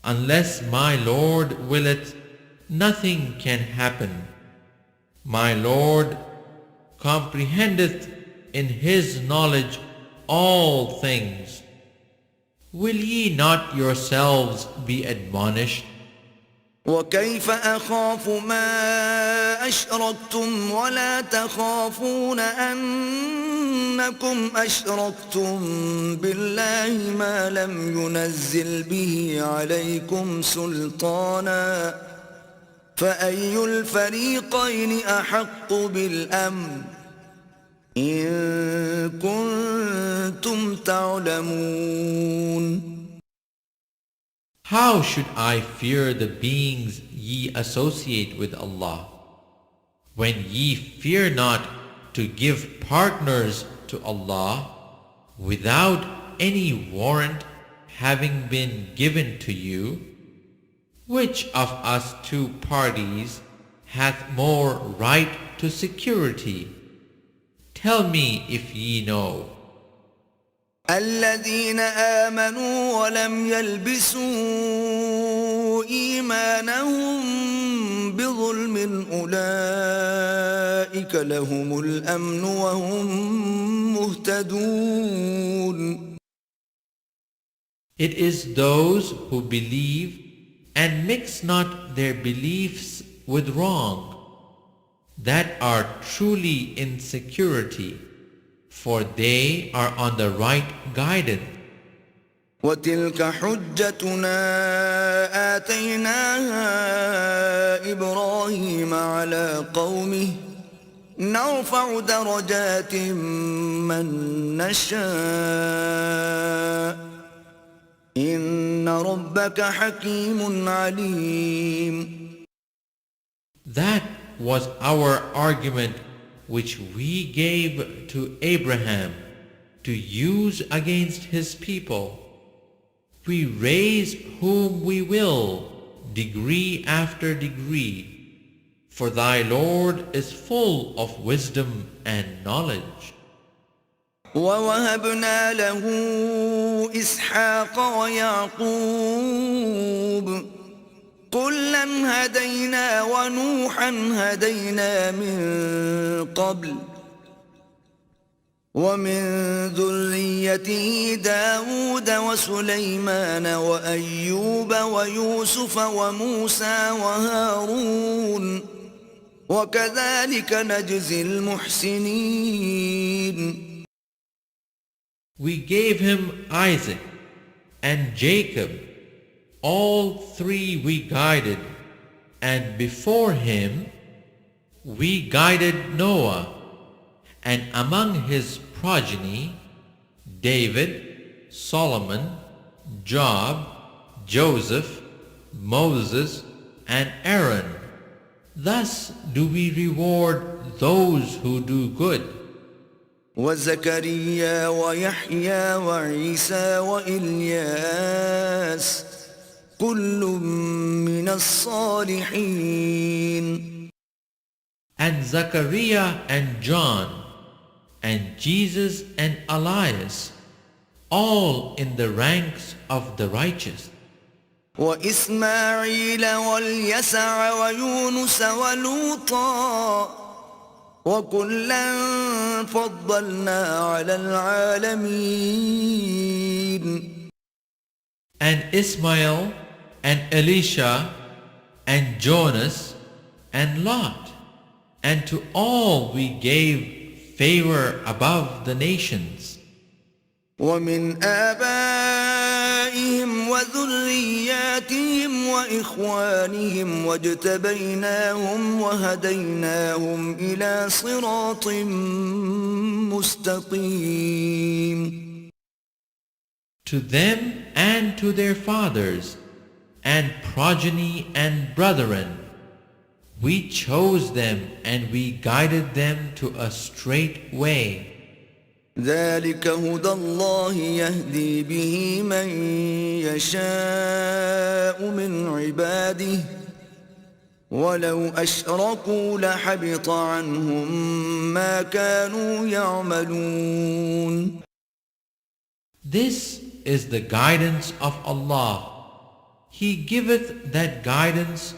Unless my Lord willeth, nothing can happen. My Lord comprehendeth in His knowledge all things. Will ye not yourselves be admonished? وكيف أخاف ما أشركتم ولا تخافون أنكم أشركتم بالله ما لم ينزل به عليكم سلطانا فأي الفريقين أحق بالأمن إن كنتم تعلمون. How should I fear the beings ye associate with Allah, when ye fear not to give partners to Allah without any warrant having been given to you? Which of us two parties hath more right to security? Tell me if ye know. الذين آمنوا ولم يلبسوا إيمانهم بظلم أولئك لهم الأمن وهم مهتدون. It is those who believe and mix not their beliefs with wrong that are truly in security, for they are on the right guidance. وتلك حجتنا آتيناها إبراهيم على قومه نرفع درجات من نشاء إن ربك حكيم عليم. That was our argument which we gave to Abraham to use against his people. We raise whom we will, degree after degree, for thy Lord is full of wisdom and knowledge. ووهبنا له إسحاق ويعقوب كلا هدينا ونوحا هدينا من قبل ومن ذريته داود وسليمان وأيوب ويوسف وموسى وهارون وكذلك نجزي المحسنين. We gave him Isaac and Jacob. All three we guided, and before him we guided Noah, and among his progeny David, Solomon, Job, Joseph, Moses, and Aaron. Thus do we reward those who do good. وزكريا ويحيى وعيسى وإلياس كل من الصالحين. And Zachariah and John, and Jesus and Elias, all in the ranks of the righteous. وإسماعيل واليسع ويونس ولوطا وكلا فضلنا على العالمين. And Ismail and Elisha and Jonas and Lot, and to all we gave favor above the nations. ومن آبائهم وذرياتهم وإخوانهم واجتبيناهم وهديناهم إلى صراط مستقيم. To them and to their fathers and progeny and brethren, we chose them and we guided them to a straight way. ذلك هدى الله يهدي به من يشاء من عباده ولو أشركوا لحبط عنهم ما كانوا يعملون. This is the guidance of Allah. He giveth that guidance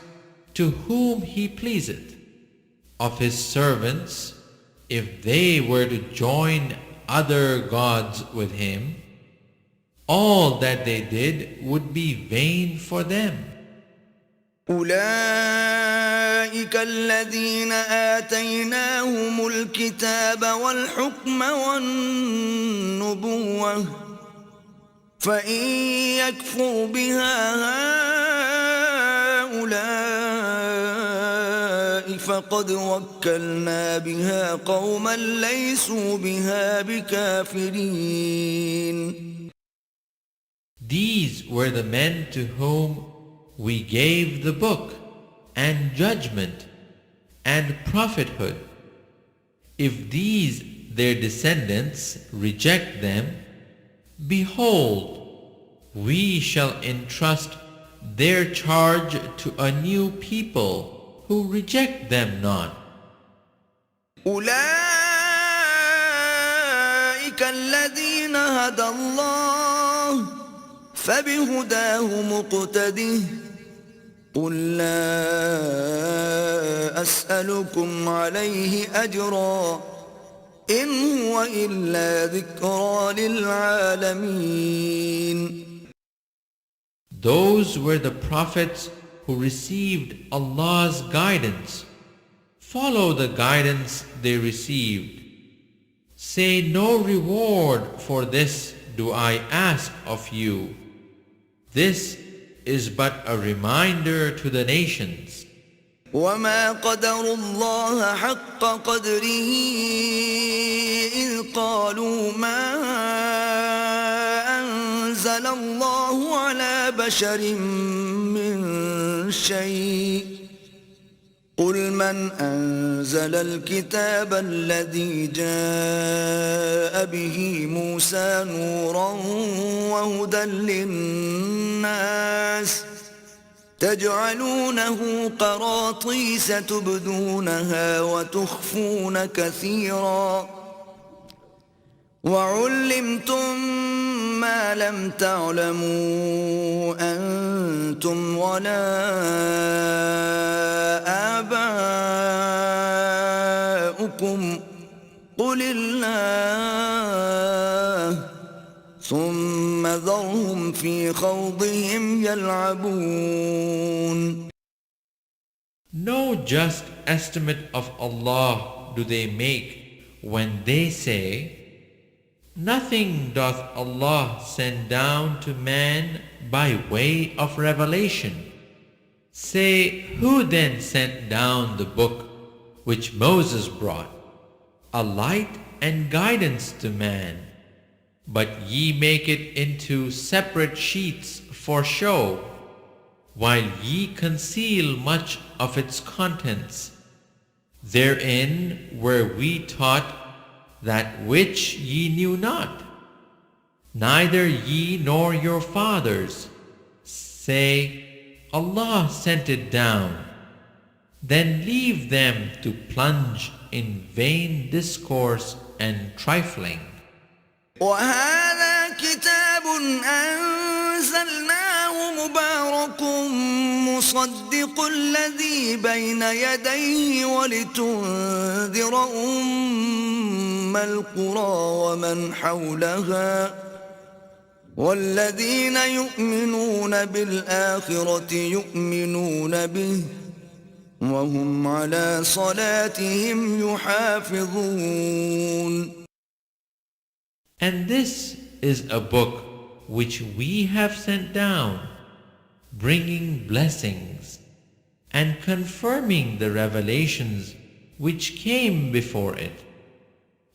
to whom He pleaseth. Of His servants, if they were to join other gods with Him, all that they did would be vain for them. أولئك الذين آتيناهم الكتاب والحكم والنبوة فإن يكفر بها هؤلاء فقد وكلنا بها قوما ليسوا بها بكافرين. These were the men to whom we gave the book and judgment and prophethood. If these their descendants reject them, behold, we shall entrust their charge to a new people who reject them not. أولئك الذين هدى الله فبهداه مقتده قل لا أسألكم عليه أجرا إن هو إلا ذكرى للعالمين. Those were the prophets who received Allah's guidance. Follow the guidance they received. Say, no reward for this do I ask of you. This is but a reminder to the nations. وما قدروا الله حق قدره إذ قالوا ما أنزل الله على بشر من شيء قل من أنزل الكتاب الذي جاء به موسى نورا وهدى للناس تجعلونه قراطيس تبدونها وتخفون كثيرا وعلمتم ما لم تعلموا أنتم ولا آباؤكم قل الله ثم ذرهم في خوضهم يلعبون. No just estimate of Allah do they make when they say, nothing doth Allah send down to man by way of revelation. Say, who then sent down the book which Moses brought, a light and guidance to man? But ye make it into separate sheets for show. while ye conceal much of its contents. Therein were we taught that which ye knew not, neither ye nor your fathers. Say, Allah sent it down. Then leave them to plunge in vain discourse and trifling. وهذا كتاب أنزلناه مبارك مصدق الذي بين يديه ولتنذر أم القرى ومن حولها والذين يؤمنون بالآخرة يؤمنون به وهم على صلاتهم يحافظون. And this is a book which we have sent down, bringing blessings and confirming the revelations which came before it,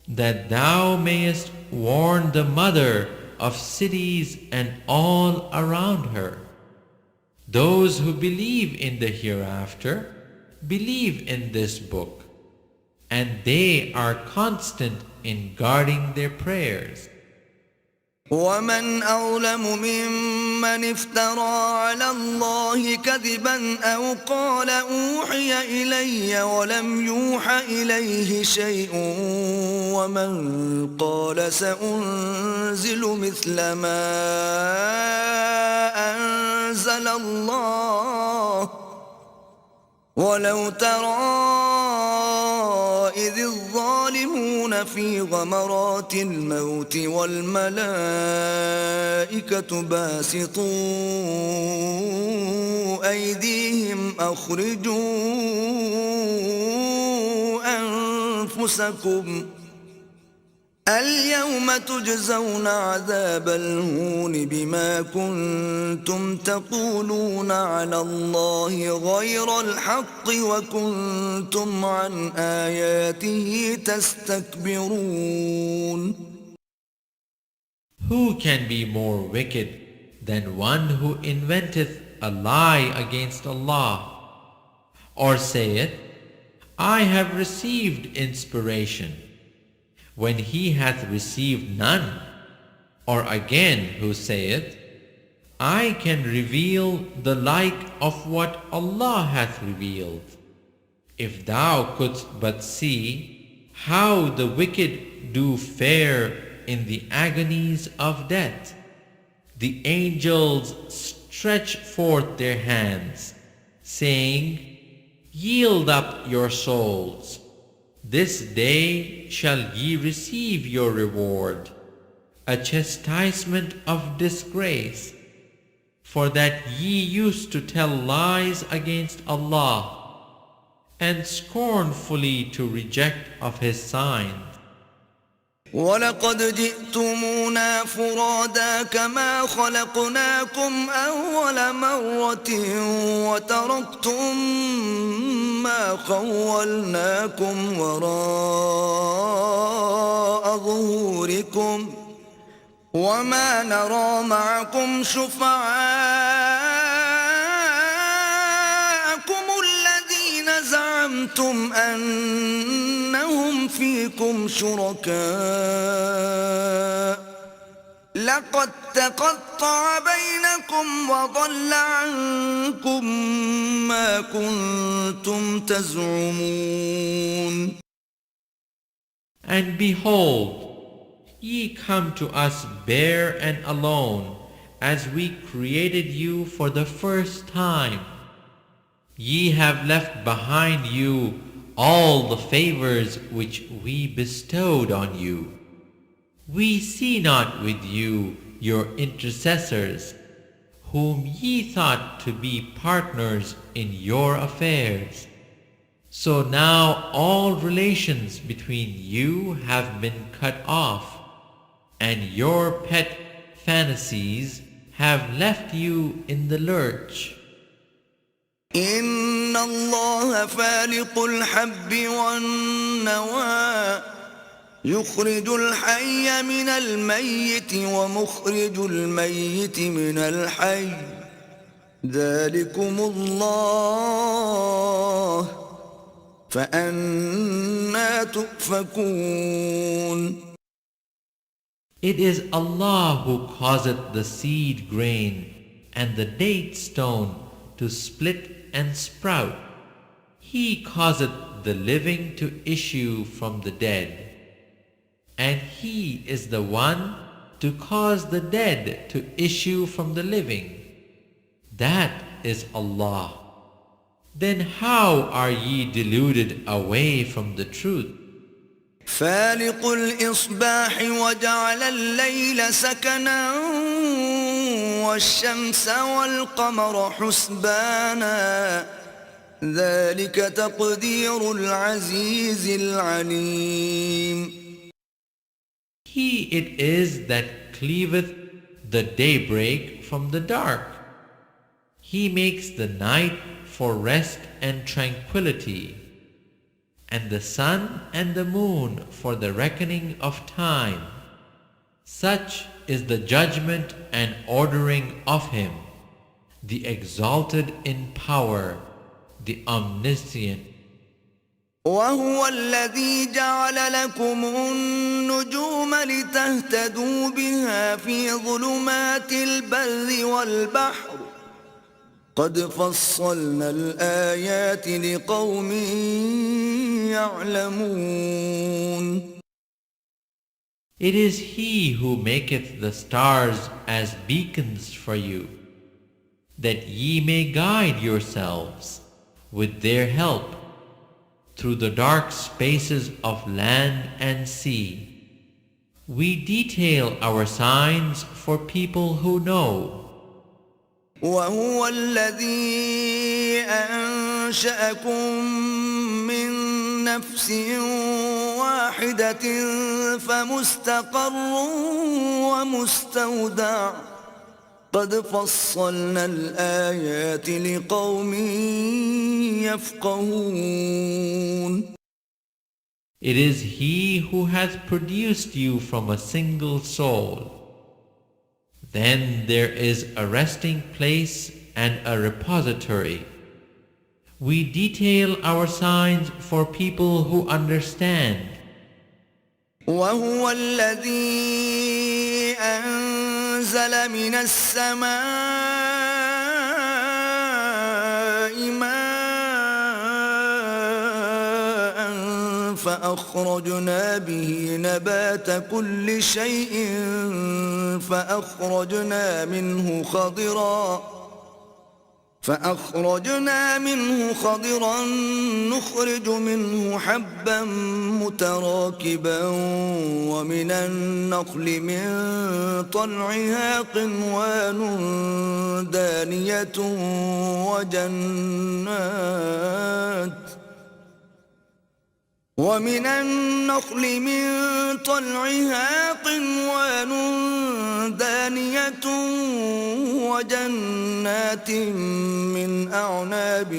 that thou mayest warn the mother of cities and all around her. Those who believe in the hereafter believe in this book, and they are constant in guarding their prayers. ومن أظلم ممن افترى على الله كذبا أو قال أوحي إلي ولم يوح إليه شيء ومن قال سأنزل مثل ما أنزل الله ولو ترى إذ الظالمون في غمرات الموت والملائكة باسطوا أيديهم أخرجوا أنفسكم اليوم تجزون عذاب الهون بما كنتم تقولون على الله غير الحق وكنتم عن آياته تستكبرون. Who can be more wicked than one who inventeth a lie against Allah, or saith, I have received inspiration, when he hath received none, or again who saith, I can reveal the like of what Allah hath revealed. If thou couldst but see how the wicked do fare in the agonies of death, the angels stretch forth their hands, saying, Yield up your souls. This day shall ye receive your reward, a chastisement of disgrace, for that ye used to tell lies against Allah, and scornfully to reject of His signs. ولقد جئتمونا فرادا كما خلقناكم أول مرة وتركتم ما خولناكم وراء ظهوركم وما نرى معكم شفعاءكم الذين زعمتم أنهم فيكم شركاء لقد تقطع بينكم وضل عنكم ما كنتم تزعمون. And behold, ye come to us bare and alone, as we created you for the first time. Ye have left behind you all the favors which we bestowed on you. We see not with you your intercessors, whom ye thought to be partners in your affairs. So now all relations between you have been cut off, and your pet fantasies have left you in the lurch. إن الله فالق الحب والنوى يخرج الحي من الميت ومخرج الميت من الحي ذلكم الله فأنى تؤفكون. It is Allah who causeth the seed grain and the date stone to split and sprout. He causeth the living to issue from the dead. And He is the one to cause the dead to issue from the living. That is Allah. Then how are ye deluded away from the truth? فالق الإصباح وجعل الليل سكنا والشمس والقمر حسبانا ذلك تقدير العزيز العليم. He it is that cleaveth the daybreak from the dark. He makes the night for rest and tranquility, and the sun and the moon for the reckoning of time. Such is the judgment and ordering of Him, the exalted in power, the omniscient. وهو الذي جعل لكم النجوم لتهتدوا بها في ظلمات البر والبحر قد فصلنا الآيات لقوم يعلمون. It is He who maketh the stars as beacons for you, that ye may guide yourselves with their help through the dark spaces of land and sea. We detail our signs for people who know. وهو الذي أنشأكم من نفس واحدة فمستقر ومستودع قد فصلنا الآيات لقوم يفقهون. It is He who hath produced you from a single soul. Then there is a resting place and a repository. We detail our signs for people who understand. وهو الذي أنزل من السماء ماء فأخرجنا به نبات كل شيء فأخرجنا منه خضرا نخرج منه حبا متراكبا ومن النخل من طلعها قنوان دانية وجنات من أعناب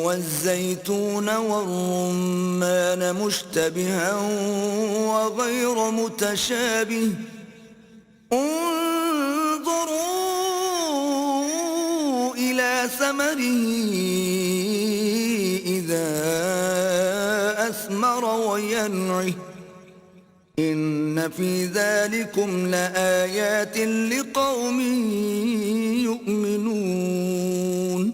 والزيتون والرمان مشتبها وغير متشابه انظروا إلى ثمره إذا أثمر وينعه إن في ذلكم لآيات لقوم يؤمنون.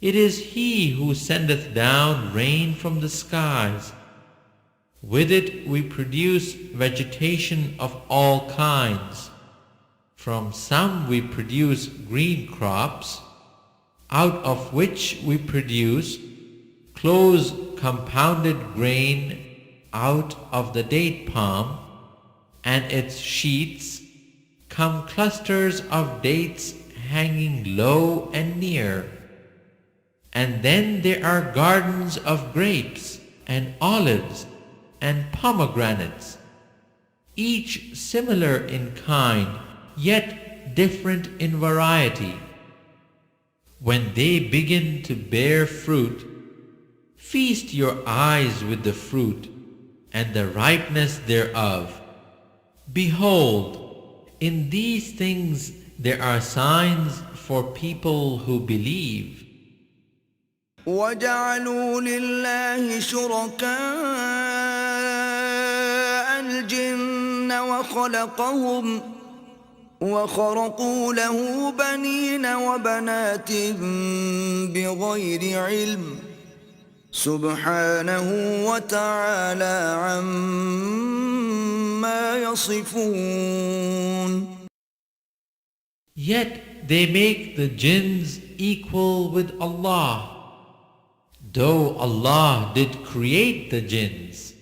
It is He who sendeth down rain from the skies. With it we produce vegetation of all kinds. From some we produce green crops, out of which we produce close compounded grain out of the date palm, and its sheets come clusters of dates hanging low and near. And then there are gardens of grapes and olives and pomegranates, each similar in kind, yet different in variety. When they begin to bear fruit, feast your eyes with the fruit and the ripeness thereof. Behold, in these things There are signs for people who believe. وجعلوا لله شركاء الجن وخرقوا له بنين وبنات بغير علم سبحانه وتعالى عما يصفون. Yet they make the jinns equal with Allah, though Allah did create the jinns,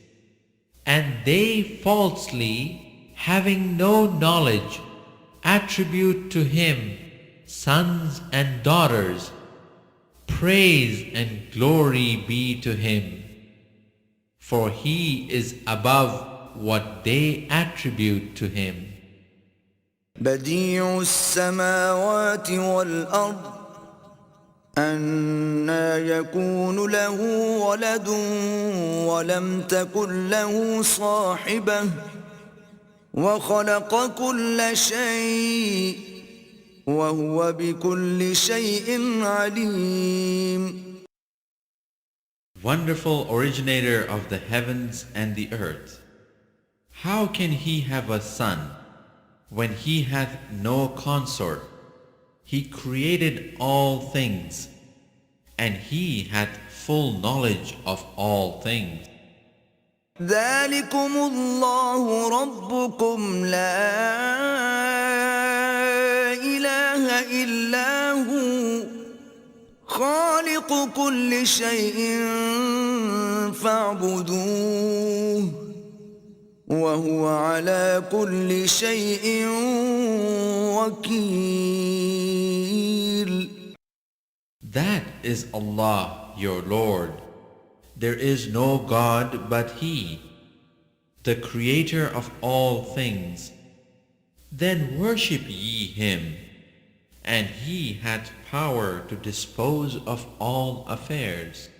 and they falsely, having no knowledge, attribute to Him sons and daughters. Praise and glory be to Him, for He is above what they attribute to Him. بديع السماوات والأرض أنى يكون له ولد ولم تكن له صاحبة وخلق كل شيء وهو بكل شيء عليم. Wonderful originator of the heavens and the earth, how can He have a son when He hath no consort? He created all things, and He hath full knowledge of all things. ذلكم الله ربكم لا إله إلا هو خالق كل شيء فاعبدوه وهو على كل شيء وكيل. That is Allah, your Lord. There is no God but He, the Creator of all things. Then worship ye Him, and He hath power to dispose of all affairs.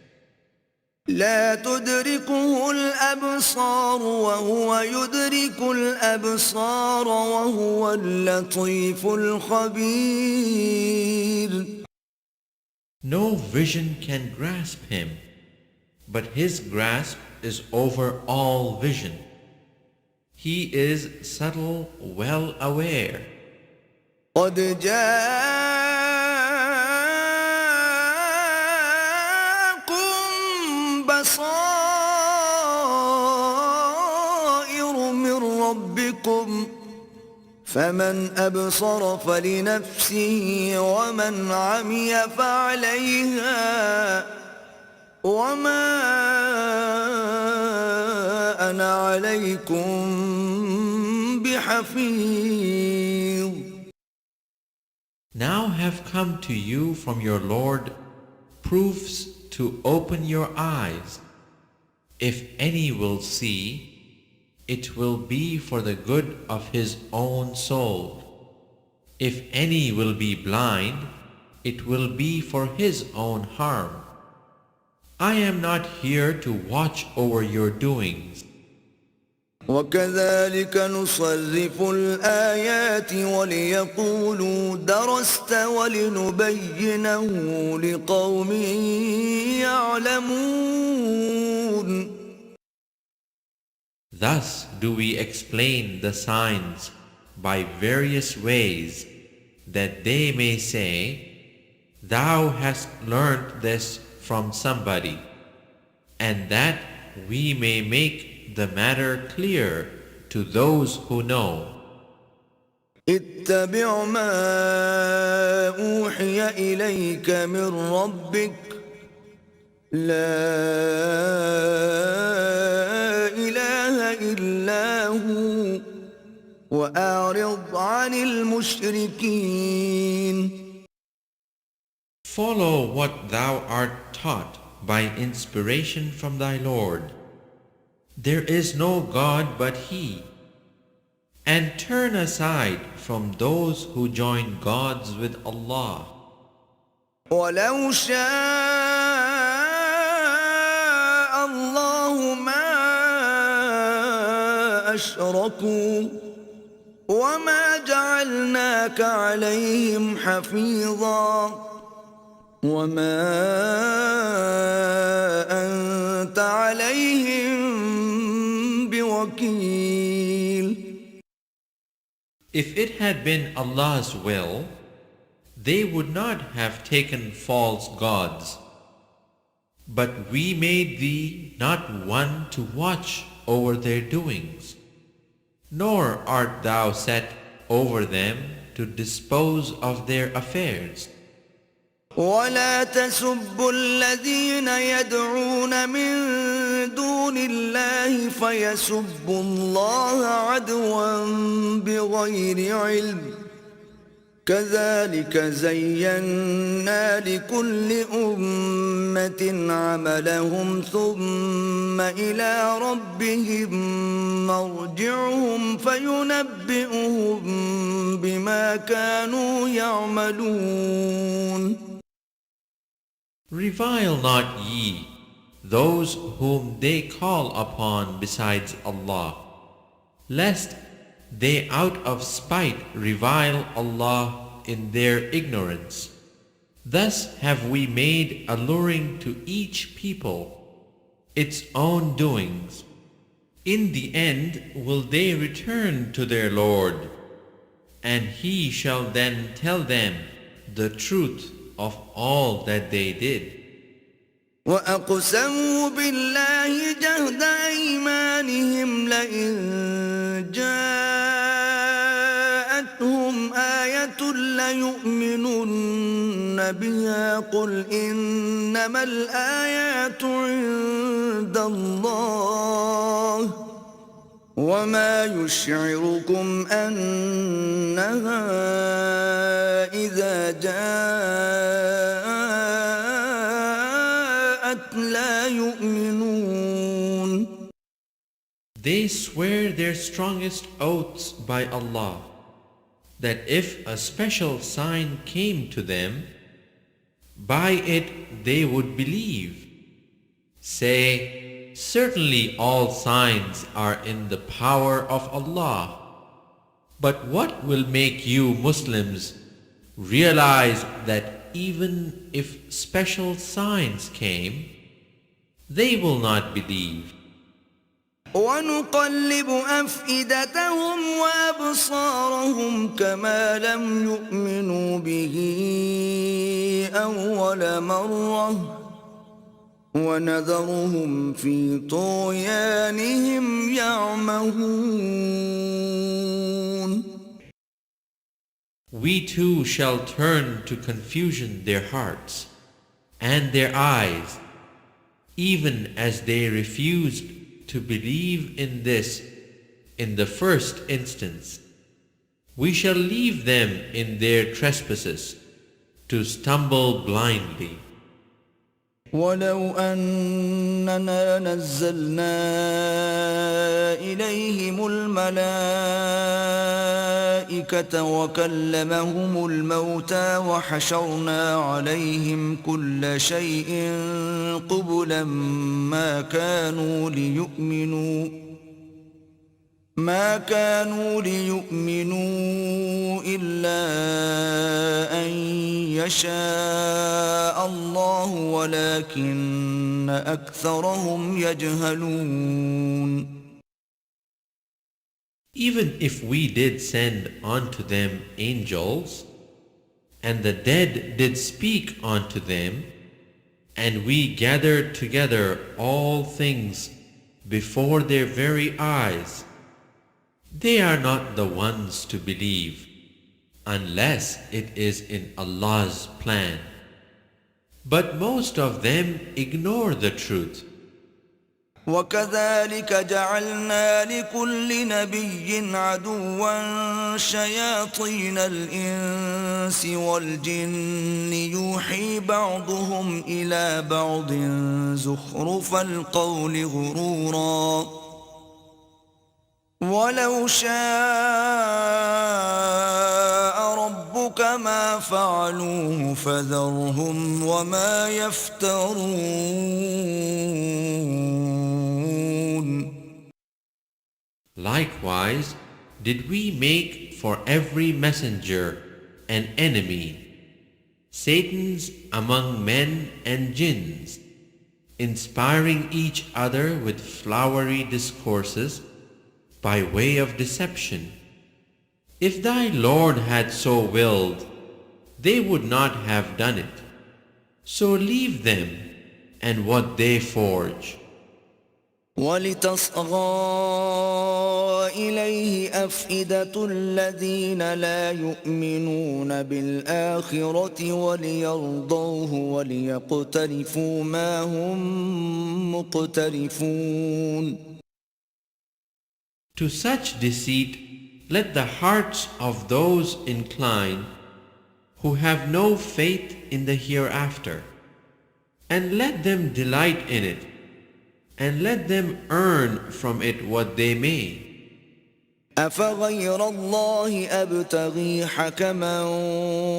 لا تدركه الأبصار وهو يدرك الأبصار وهو اللطيف الخبير. No vision can grasp Him, but His grasp is over all vision. He is subtle, well aware. قد جاءكم بصائر من ربكم فمن أبصر فلنفسه ومن عمي فعليها وما أنا عليكم بحفيظ. Now have come to you from your Lord proofs to open your eyes. If any will see, it will be for the good of his own soul. If any will be blind, it will be for his own harm. I am not here to watch over your doings. وكذلك نصرف الآيات وليقولوا درست ولنبينه لقوم يعلمون. Thus do we explain the signs by various ways, that they may say, Thou hast learnt this from somebody, and that we may make the matter clear to those who know. اتبع ما أوحي إليك من ربك لا إله إلا هو وأعرض عن المشركين. Follow what thou art taught by inspiration from thy Lord. There is no God but He. And turn aside from those who join gods with Allah. ولو شاء الله ما أشركوا وما جعلناك عليهم حفيظا وما أنت عليهم بوكيل. If it had been Allah's will, they would not have taken false gods. But we made thee not one to watch over their doings, nor art thou set over them to dispose of their affairs. ولا تسبوا الذين يدعون من دون الله فيسبوا الله عدوا بغير علم كذلك زينا لكل أمة عملهم ثم إلى ربهم مرجعهم فينبئهم بما كانوا يعملون. Revile not ye those whom they call upon besides Allah, lest they out of spite revile Allah in their ignorance. Thus have we made alluring to each people its own doings. In the end will they return to their Lord, and He shall then tell them the truth of all that they did. وأقسموا بالله جهد أيمانهم لئن جاءتهم آية ليؤمنن بها قل إنما الآيات عند الله وما يشعركم أنها إذا جاءت لا يؤمنون. They swear their strongest oaths by Allah, that if a special sign came to them, by it they would believe. Say, certainly all signs are in the power of Allah. But what will make you Muslims realize that even if special signs came, they will not believe? ونقلب أفئدتهم وأبصارهم كما لم يؤمنوا به أول مرة ونذرهم في طغيانهم يعمهون. We too shall turn to confusion their hearts and their eyes, even as they refused to believe in this in the first instance. We shall leave them in their trespasses to stumble blindly. ولو أننا نزلنا إليهم الملائكة وكلمهم الموتى وحشرنا عليهم كل شيء قبلا ما كانوا ليؤمنوا إلا أن يشاء الله ولكن أكثرهم يجهلون. Even if we did send unto them angels, and the dead did speak unto them, and we gathered together all things before their very eyes, they are not the ones to believe, unless it is in Allah's plan. But most of them ignore the truth. وكذلك جعلنا لكل نبي عدوا شياطين الإنس والجن يوحي بعضهم إلى بعض زخرف القول غرورا ولو شاء ربك ما فعلوه فذرهم وما يفترون. Likewise did we make for every messenger an enemy, Satans among men and jinns, inspiring each other with flowery discourses by way of deception. If thy Lord had so willed, they would not have done it. So leave them and what they forge. وَلِتَصْغَى إِلَيْهِ أَفْئِدَةُ الَّذِينَ لَا يُؤْمِنُونَ بِالْآخِرَةِ وَلِيَرْضَوْهُ وَلِيَقْتَرِفُوا مَا هُمْ مُقْتَرِفُونَ. To such deceit let the hearts of those incline who have no faith in the hereafter, and let them delight in it, and let them earn from it what they may. أَفَغَيْرَ اللَّهِ أَبْتَغِي حَكَمًا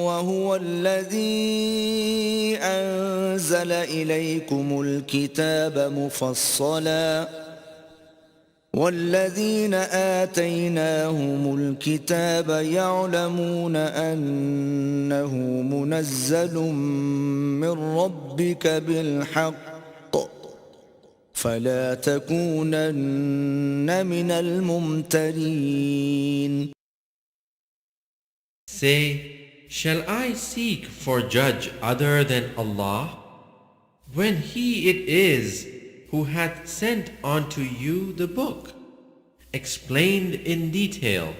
وَهُوَ الَّذِي أَنزَلَ إِلَيْكُمُ الْكِتَابَ مُفَصَّلًا وَالَّذِينَ آتَيْنَاهُمُ الْكِتَابَ يَعْلَمُونَ أَنَّهُ مُنَزَّلٌ مِّن رَّبِّكَ بِالْحَقِّ فَلَا تَكُونَنَّ مِنَ الْمُمْتَرِينَ. Say, shall I seek for judge other than Allah, when He it is who hath sent unto you the book, explained in detail?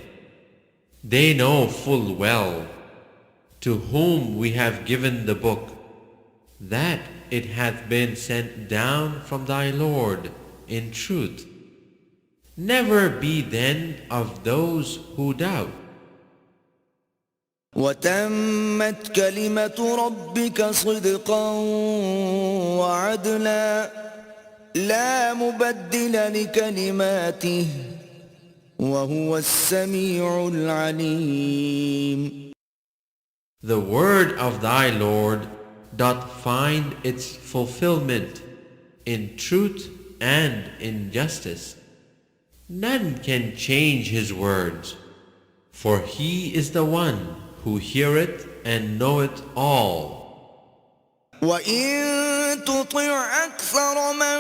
They know full well, to whom we have given the book, that it hath been sent down from thy Lord in truth. Never be then of those who doubt. وَتَمَّتْ كَلِمَةُ رَبِّكَ صِدْقًا وَعَدْلًا لا مبدل لكلماته وهو السميع العليم. The word of thy Lord doth find its fulfillment in truth and in justice. None can change his words, for he is the one who heareth and knoweth all. وَإِن تُطِعْ أَكْثَرَ مَن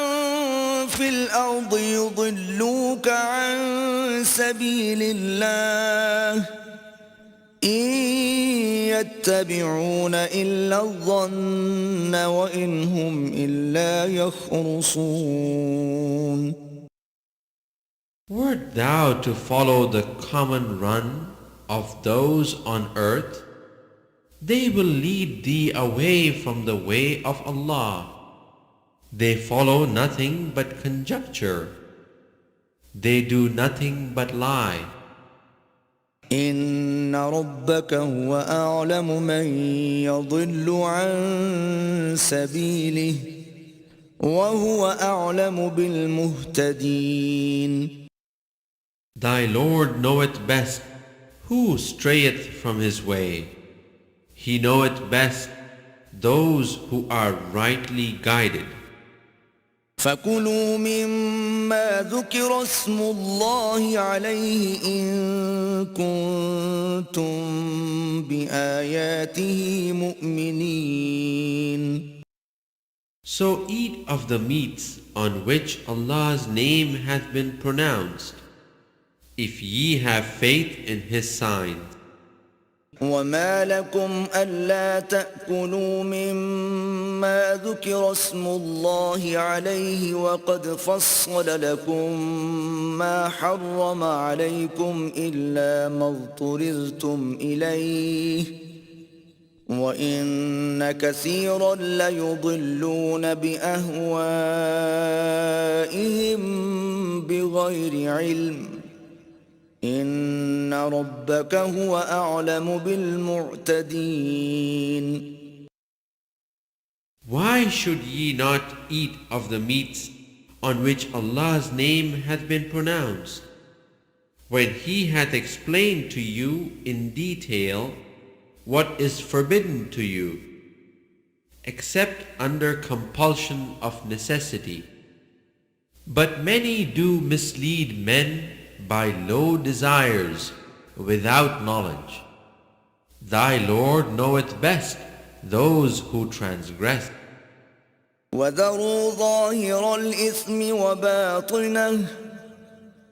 فِي الْأَرْضِ يُضِلُّوكَ عَن سَبِيلِ اللَّهِ إِن يَتَّبِعُونَ إِلَّا الظَّنَّ وَإِنْ هُمْ إِلَّا يَخْرُصُونَ. Wert thou to follow the common run of those on earth, they will lead thee away from the way of Allah. They follow nothing but conjecture. They do nothing but lie. إِنَّ رَبَّكَ هُوَ أَعْلَمُ مَن يَضِلُّ عَن سَبِيلِهِ وَهُوَ أَعْلَمُ بِالْمُهْتَدِينَ. Thy Lord knoweth best who strayeth from his way. He knoweth best those who are rightly guided. فَكُلُوا مِمَّا ذُكِرَ اسْمُ اللَّهِ عَلَيْهِ إِن كُنتُم بِآيَاتِهِ مُؤْمِنِينَ. So eat of the meats on which Allah's name hath been pronounced, if ye have faith in His signs. وَمَا لَكُمْ أَلَّا تَأْكُلُوا مِمَّا ذُكِرَ اسْمُ اللَّهِ عَلَيْهِ وَقَدْ فَصَّلَ لَكُم مَّا حَرَّمَ عَلَيْكُمْ إِلَّا مَا اضْطُرِرْتُمْ إِلَيْهِ وَإِنَّ كَثِيرًا لَّيُضِلُّونَ بِأَهْوَائِهِم بِغَيْرِ عِلْمٍ إِنَّ رَبَّكَ هُوَ أَعْلَمُ بِالْمُعْتَدِينَ. Why should ye not eat of the meats on which Allah's name hath been pronounced, when He hath explained to you in detail what is forbidden to you, except under compulsion of necessity? But many do mislead men by low desires without knowledge. Thy Lord knoweth best those who transgress. وذروا ظاهر الإثم وباطنه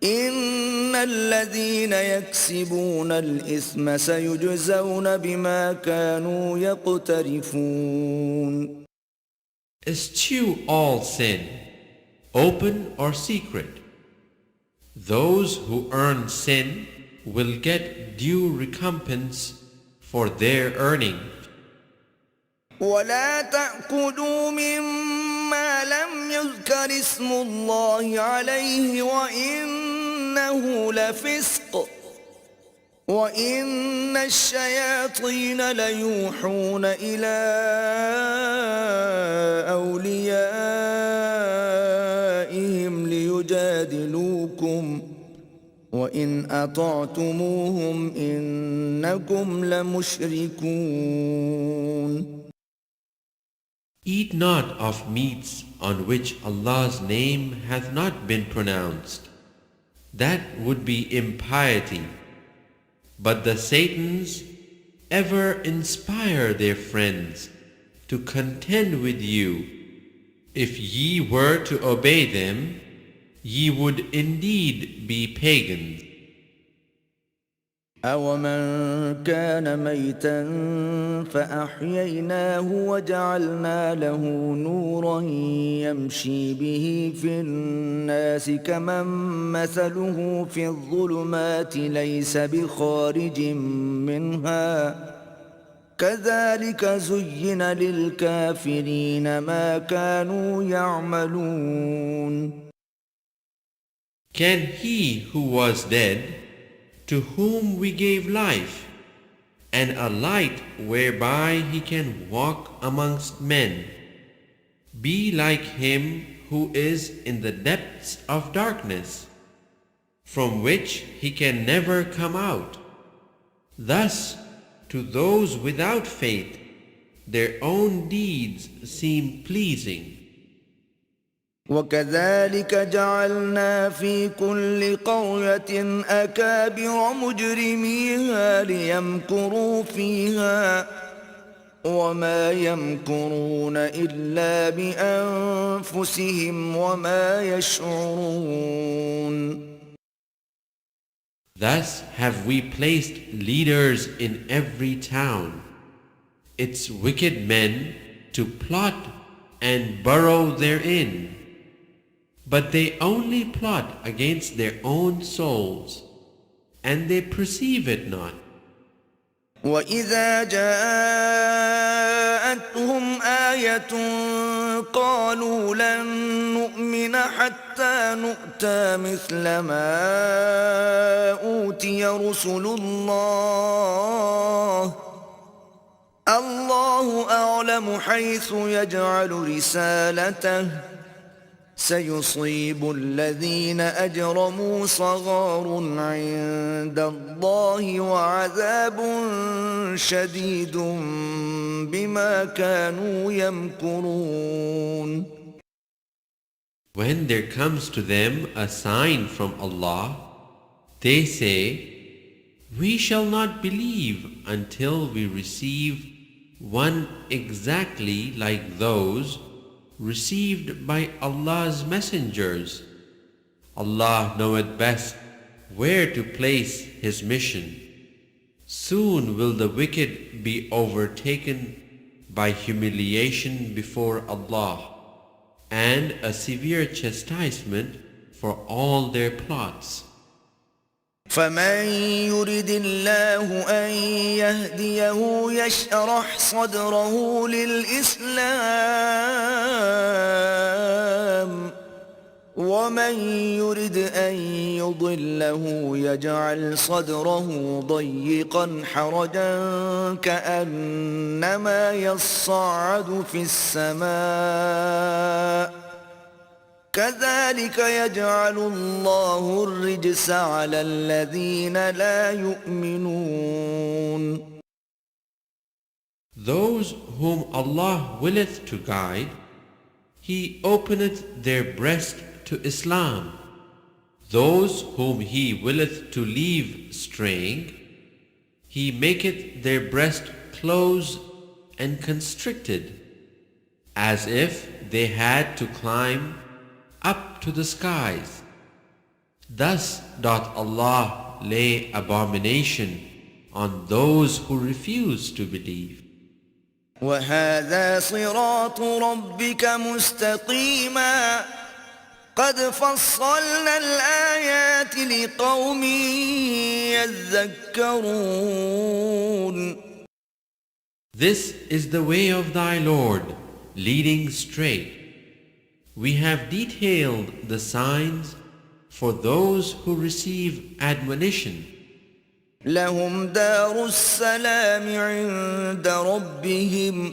إن الذين يكسبون الإثم سيجزون بما كانوا يقترفون. Eschew all sin, open or secret. Those who earn sin will get due recompense for their earning. ولا تأكلوا مما لم يذكر اسم الله عليه وإنه لفسق وإن الشياطين ليوحون إلى أوليائهم ليجادلوكم وإن أطعتموهم إنكم لمشركون. Eat not of meats on which Allah's name hath not been pronounced. That would be impiety. But the Satans ever inspire their friends to contend with you. If ye were to obey them, ye would indeed be pagans. أَوَمَنْ كَانَ مَيْتًا فَأَحْيَيْنَاهُ وَجَعَلْنَا لَهُ نُورًا يَمْشِي بِهِ فِي النَّاسِ كَمَنْ مَثَلُهُ فِي الظُّلُمَاتِ لَيْسَ بِخَارِجٍ مِنْهَا كَذَلِكَ زُيِّنَ لِلْكَافِرِينَ مَا كَانُوا يَعْمَلُونَ. Can he who was dead, to whom we gave life, and a light whereby he can walk amongst men, be like him who is in the depths of darkness, from which he can never come out? Thus, to those without faith, their own deeds seem pleasing. وَكَذَلِكَ جَعَلْنَا فِي كُلِّ قَرْيَةٍ أَكَابِرَ مُجْرِمِيهَا لِيَمْكُرُوا فِيهَا وَمَا يَمْكُرُونَ إِلَّا بِأَنفُسِهِمْ وَمَا يَشْعُرُونَ. Thus have we placed leaders in every town, its wicked men to plot and burrow therein. But they only plot against their own souls, and they perceive it not. وَإِذَا جَاءَتْهُمْ آيَةٌ قَالُوا لَن نُّؤْمِنَ حَتَّى نُؤْتَىٰ مِثْلَ مَا أُوتِيَ رُسُلُ اللَّهِ اللَّهُ أَعْلَمُ حَيْثُ يَجْعَلُ رِسَالَتَهُ سيصيب الذين أجرموا صغار عند الله وعذاب شديد بما كانوا يمكرون. When there comes to them a sign from Allah, they say, "We shall not believe until we receive one exactly like those received by Allah's messengers. Allah knoweth best where to place His mission. Soon will the wicked be overtaken by humiliation before Allah, and a severe chastisement for all their plots." فمن يرد الله أن يهديه يشرح صدره للإسلام ومن يرد أن يضله يجعل صدره ضيقا حرجا كأنما يصعد في السماء كذلك يجعل الله الرجس على الذين لا يؤمنون. Those whom Allah willeth to guide, He openeth their breast to Islam. Those whom He willeth to leave straying, He maketh their breast close and constricted, as if they had to climb up to the skies. Thus doth Allah lay abomination on those who refuse to believe. وهذا صراط ربك مستقيما قد فصلنا الآيات لقوم يذكرون. This is the way of thy Lord, leading straight. We have detailed the signs for those who receive admonition. لهم دار السلام عند ربهم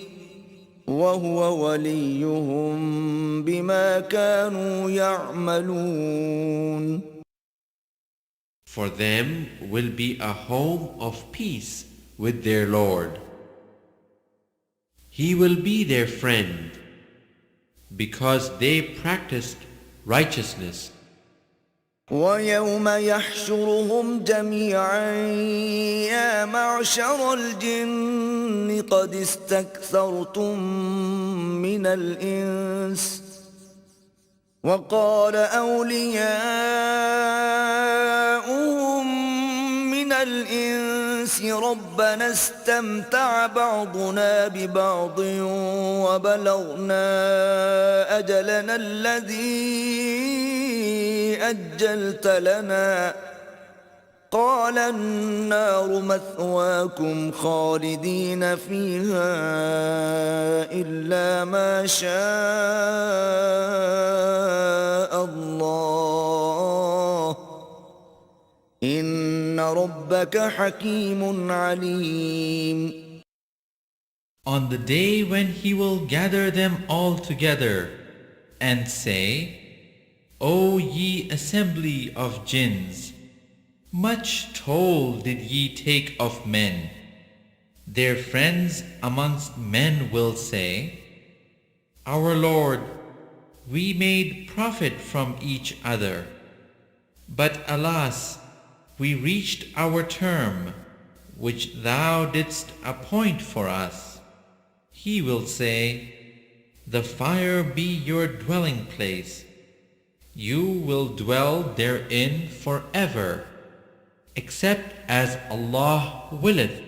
وهو وليهم بما كانوا يعملون. For them will be a home of peace with their Lord. He will be their friend because they practiced righteousness. ويوم يحشرهم جميعا يا معشر الجن قد استكثرتم من الإنس وقال أولياؤهم من الإنس ربنا استمتع بعضنا ببعض وبلغنا أجلنا الذي أجلت لنا قال النار مثواكم خالدين فيها إلا ما شاء الله إن ربك حكيم عليم. On the day when He will gather them all together and say, O ye assembly of jinns, much toll did ye take of men. Their friends amongst men will say, Our Lord, we made profit from each other. But alas, we reached our term, which thou didst appoint for us. He will say, The fire be your dwelling place. You will dwell therein forever, except as Allah willeth,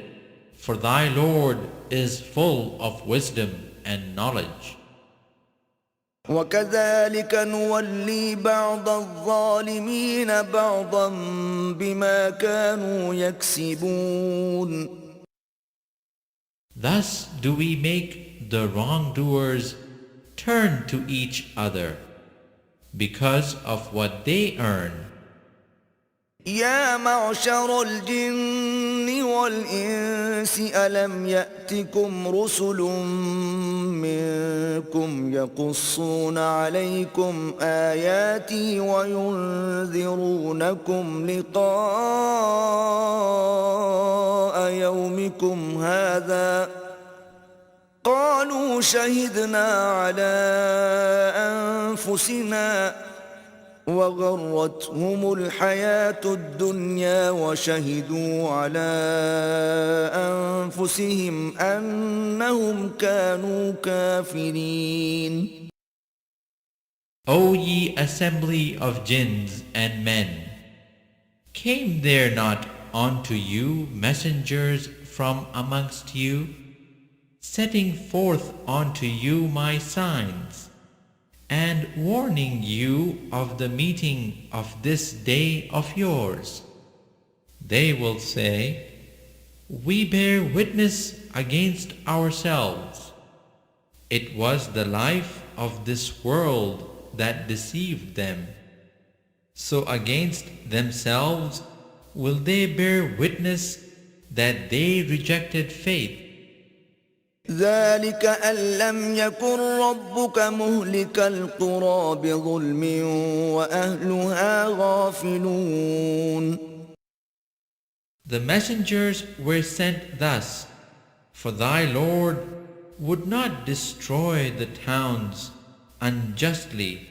for thy Lord is full of wisdom and knowledge. وكذلك نولي بعض الظالمين بعضا بما كانوا يكسبون. Thus do we make the wrongdoers turn to each other because of what they earn. يا معشر الجن والإنس ألم يأتكم رسل منكم يقصون عليكم آياتي وينذرونكم لقاء يومكم هذا قالوا شهدنا على أنفسنا وغرتهم الحياة الدنيا وشهدوا على أنفسهم أنهم كانوا كافرين. O ye assembly of jinns and men, came there not unto you messengers from amongst you, setting forth unto you my signs, and warning you of the meeting of this day of yours? They will say, We bear witness against ourselves. It was the life of this world that deceived them. So against themselves will they bear witness that they rejected faith. ذلك أن لم يكن ربك مهلك القرى بظلم وأهلها غافلون. The messengers were sent thus, for thy Lord would not destroy the towns unjustly,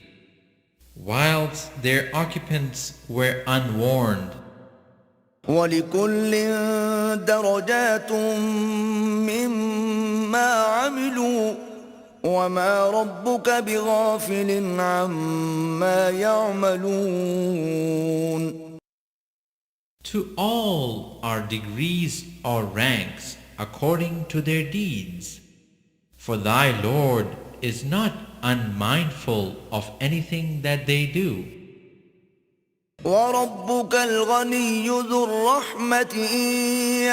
whilst their occupants were unwarned. ولكل درجات مما عملوا وما ربك بغافل عما يعملون. To all are degrees or ranks according to their deeds. For thy Lord is not unmindful of anything that they do. وربك الغني ذو الرحمة إن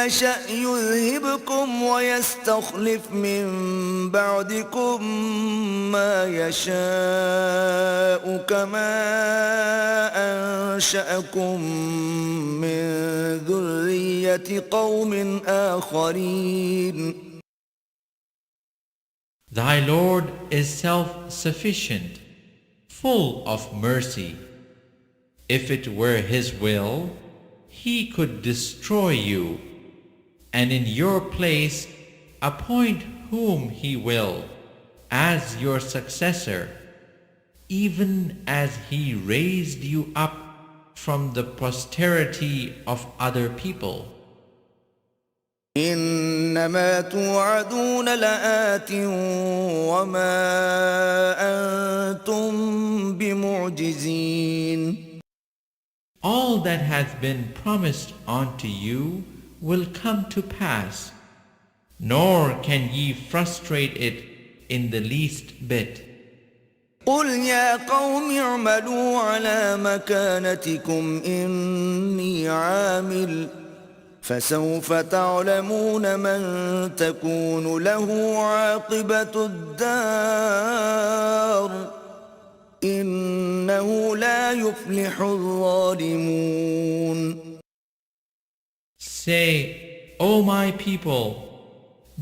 يشأ يذهبكم ويستخلف من بعدكم ما يشاء كما أنشأكم من ذرية قوم آخرين. Thy Lord is self-sufficient, full of mercy. If it were His will, He could destroy you, and in your place appoint whom He will as your successor, even as He raised you up from the posterity of other people. إنما توعدون لآت وما أنتم بمعجزين. All that hath been promised unto you will come to pass, nor can ye frustrate it in the least bit. قل يا قوم اعملوا على مكانتكم إني عامل فسوف تعلمون من تكون له عاقبة الدار إنه لا يفلح الظالمون. Say, O my people,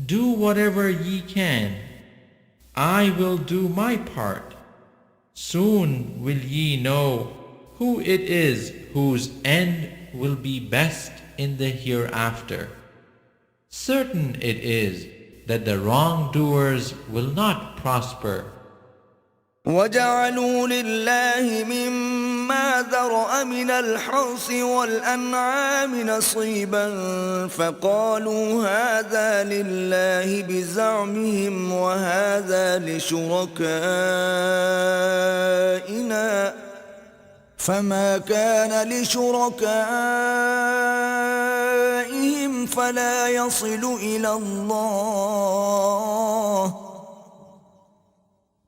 do whatever ye can. I will do my part. Soon will ye know who it is whose end will be best in the hereafter. Certain it is that the wrongdoers will not prosper. وجعلوا لله مما ذرأ من الحرث والأنعام نصيبا فقالوا هذا لله بزعمهم وهذا لشركائنا فما كان لشركائهم فلا يصل إلى الله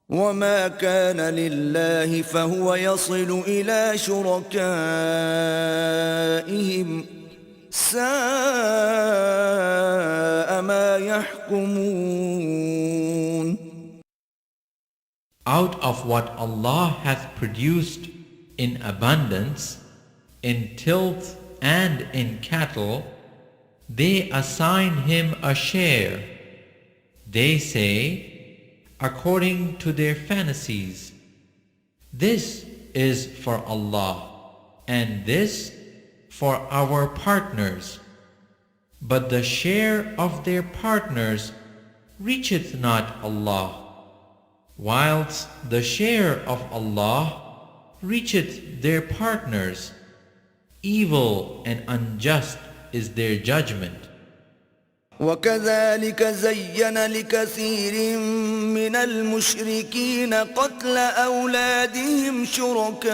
وما كان لله فهو يصل إلى شركائهم ساء ما يحكمون. Out of what Allah hath produced in abundance, in tilth and in cattle, they assign Him a share. They say, according to their fantasies, this is for Allah, and this for our partners. But the share of their partners reacheth not Allah, whilst the share of Allah reacheth their partners. Evil and unjust is their judgment. وكذلك زين لكثير من المشركين قتل أولادهم شركاؤهم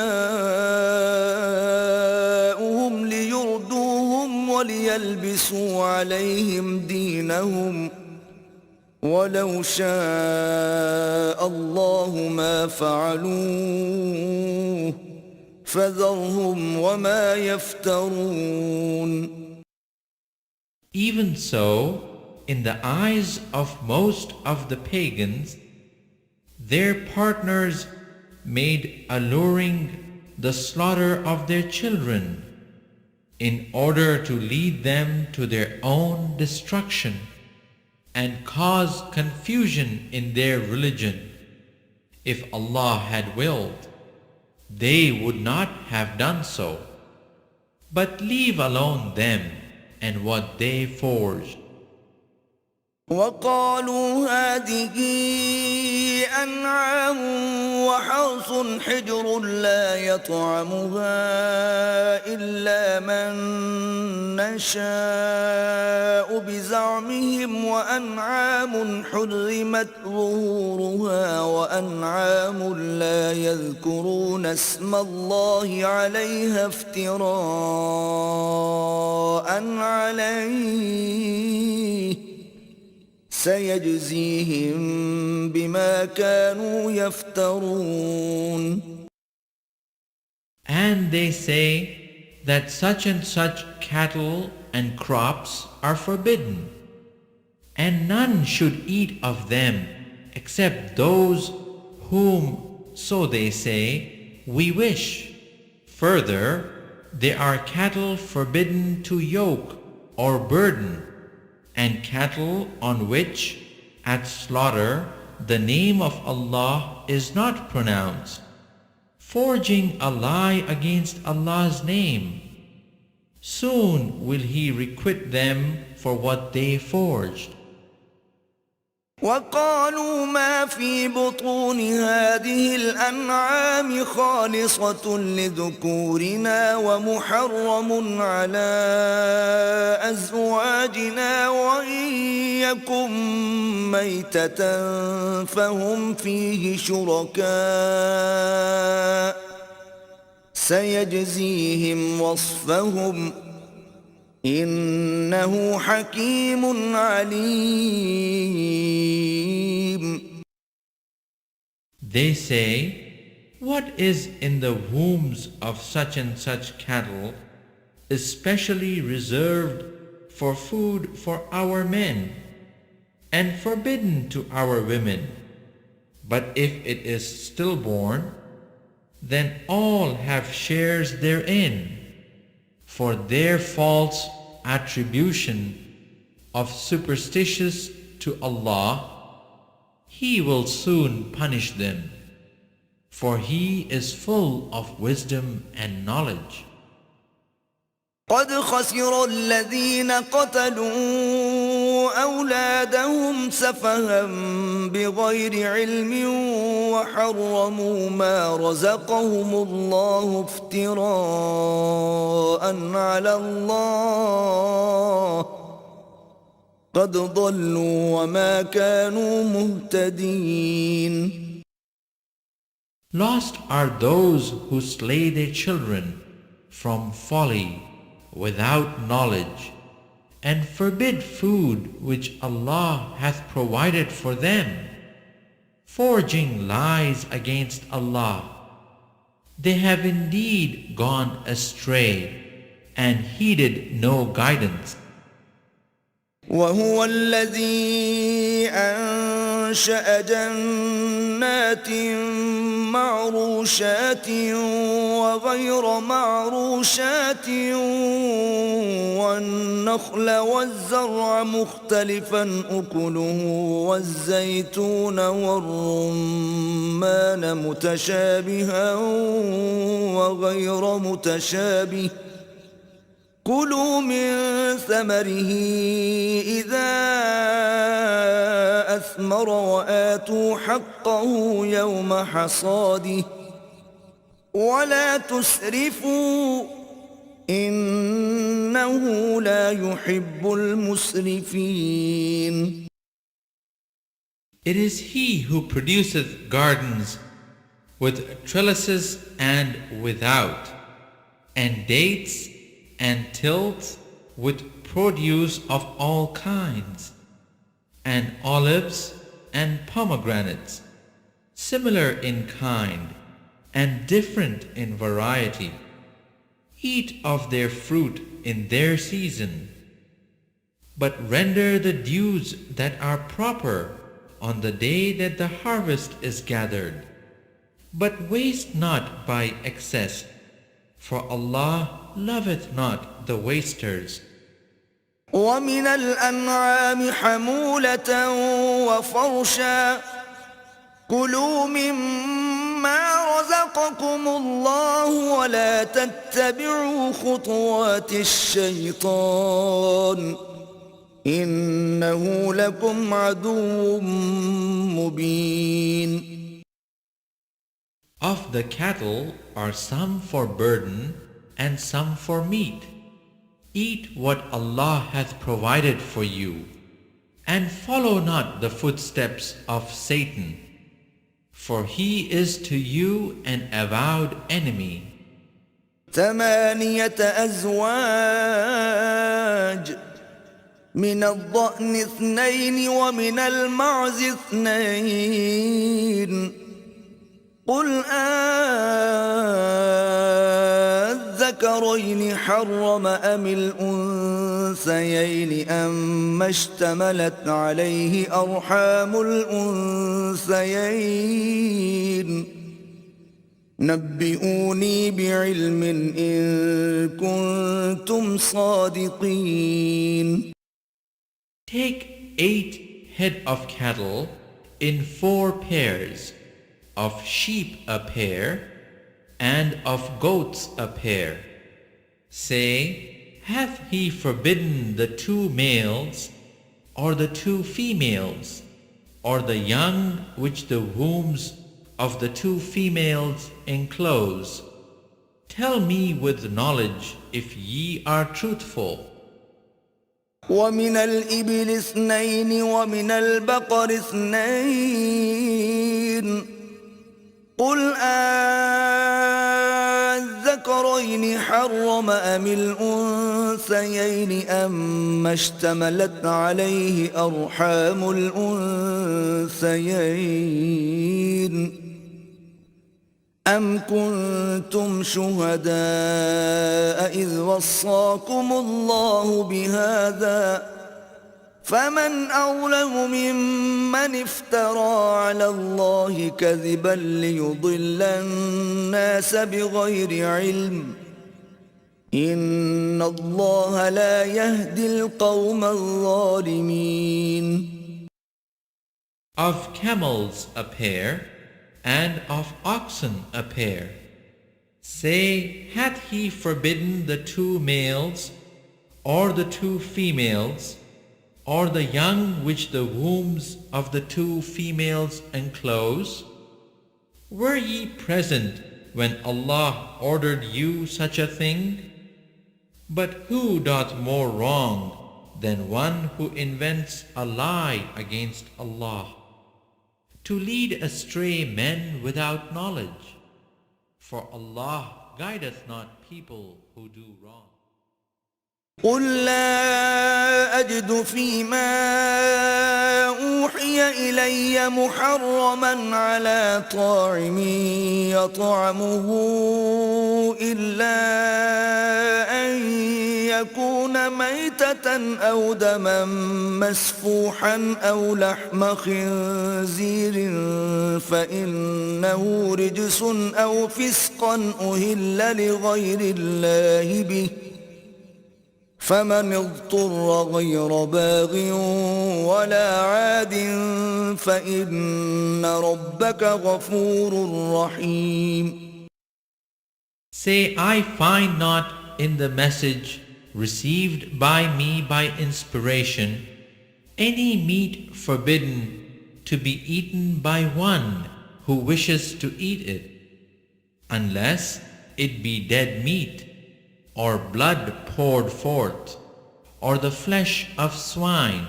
ليردوهم وليلبسوا عليهم دينهم ولو شاء الله ما فعلوه فذرهم وما يفترون. Even so, in the eyes of most of the pagans, their partners made alluring the slaughter of their children in order to lead them to their own destruction and cause confusion in their religion. If Allah had willed, they would not have done so. But leave alone them and what they forged. وقالوا هذه أنعام وحرث حجر لا يطعمها إلا من نشاء بزعمهم وأنعام حرمت ظهورها وأنعام لا يذكرون اسم الله عليها افتراء عليه سيجزيهم بما كانوا يفترون. And they say that such and such cattle and crops are forbidden, and none should eat of them except those whom, so they say, we wish. Further, there are cattle forbidden to yoke or burden, and cattle on which, at slaughter, the name of Allah is not pronounced, forging a lie against Allah's name. Soon will He requite them for what they forged. وقالوا ما في بطون هذه الأنعام خالصة لذكورنا ومحرم على أزواجنا وإن يكن ميتة فهم فيه شركاء سيجزيهم وصفهم إنه حكيم عليم. They say, what is in the wombs of such and such cattle, especially reserved for food for our men, and forbidden to our women? But if it is stillborn, then all have shares therein. For their false attribution of superstitious to Allah, He will soon punish them, for He is full of wisdom and knowledge. قد خسر الذين قتلوا أولادهم سفها بغير علم وحرموا ما رزقهم الله افتراء على الله قد ضلوا وما كانوا مهتدين. Lost are those who slay their children from folly without knowledge, and forbid food which Allah hath provided for them, forging lies against Allah. They have indeed gone astray and heeded no guidance. وهو الذي أنشأ جنات معروشات وغير معروشات والنخل والزرع مختلفا أكله والزيتون والرمان متشابها وغير متشابه كلوا من ثمره إذا أثمر وآتوا حقه يوم حصاده ولا تسرفوا إنه لا يحب المسرفين. It is He who produceth gardens with trellises and without, and dates and tilth with produce of all kinds, and olives and pomegranates, similar in kind and different in variety. Eat of their fruit in their season, but render the dues that are proper on the day that the harvest is gathered. But waste not by excess, for Allah loveth not the wasters. ومن الأنعام حمولة وفرشا كلوا مما رزقكم الله ولا تتبعوا خطوات الشيطان إنه لكم عدو مبين. Of the cattle are some for burden and some for meat. Eat what Allah hath provided for you, and follow not the footsteps of Satan, for he is to you an avowed enemy. 8 أزواج من الضأن 2 ومن المعز 2 قل أذكرين حرم أم الأنثيين أما اشتملت عليه أرحام الأنثيين نبئوني بعلم إن كنتم صادقين. Take 8 head of cattle in 4 pairs, of sheep a pair, and of goats a pair. Say, hath he forbidden the 2 males, or the 2 females, or the young which the wombs of the 2 females enclose? Tell me with knowledge if ye are truthful. ومن الإبل 2 ومن البقر 2 قل أذكرين حرم أم الأنثيين أما اشتملت عليه أرحام الأنثيين أم كنتم شهداء إذ وصاكم الله بهذا فمن أظلم ممن افترى على الله كذبا ليضل الناس بغير علم إن الله لا يهدي القوم الظالمين. Of camels a pair, and of oxen a pair. Say, hath he forbidden the 2 males, or the 2 females, or the young which the wombs of the 2 females enclose? Were ye present when Allah ordered you such a thing? But who doth more wrong than one who invents a lie against Allah, to lead astray men without knowledge? For Allah guideth not people who do wrong. قل لا أجد فيما أوحي إلي محرما على طاعم يطعمه إلا أن يكون ميتة أو دما مسفوحا أو لحم خنزير فإنه رجس أو فسقا أهل لغير الله به فمن اضطر غير باغ ولا عاد فإن ربك غفور رحيم. Say, I find not in the message received by me by inspiration any meat forbidden to be eaten by one who wishes to eat it, unless it be dead meat, or blood poured forth, or the flesh of swine,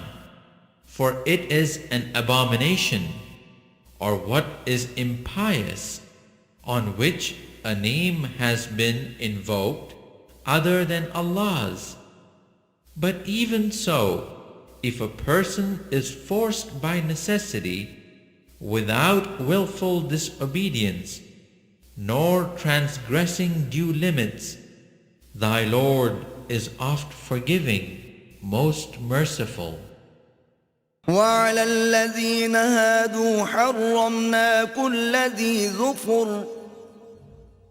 for it is an abomination, or what is impious, on which a name has been invoked other than Allah's. But even so, if a person is forced by necessity, without willful disobedience, nor transgressing due limits, Thy Lord is oft forgiving, most merciful. وعلى الذين هادوا حرمنا كل ذي ظفر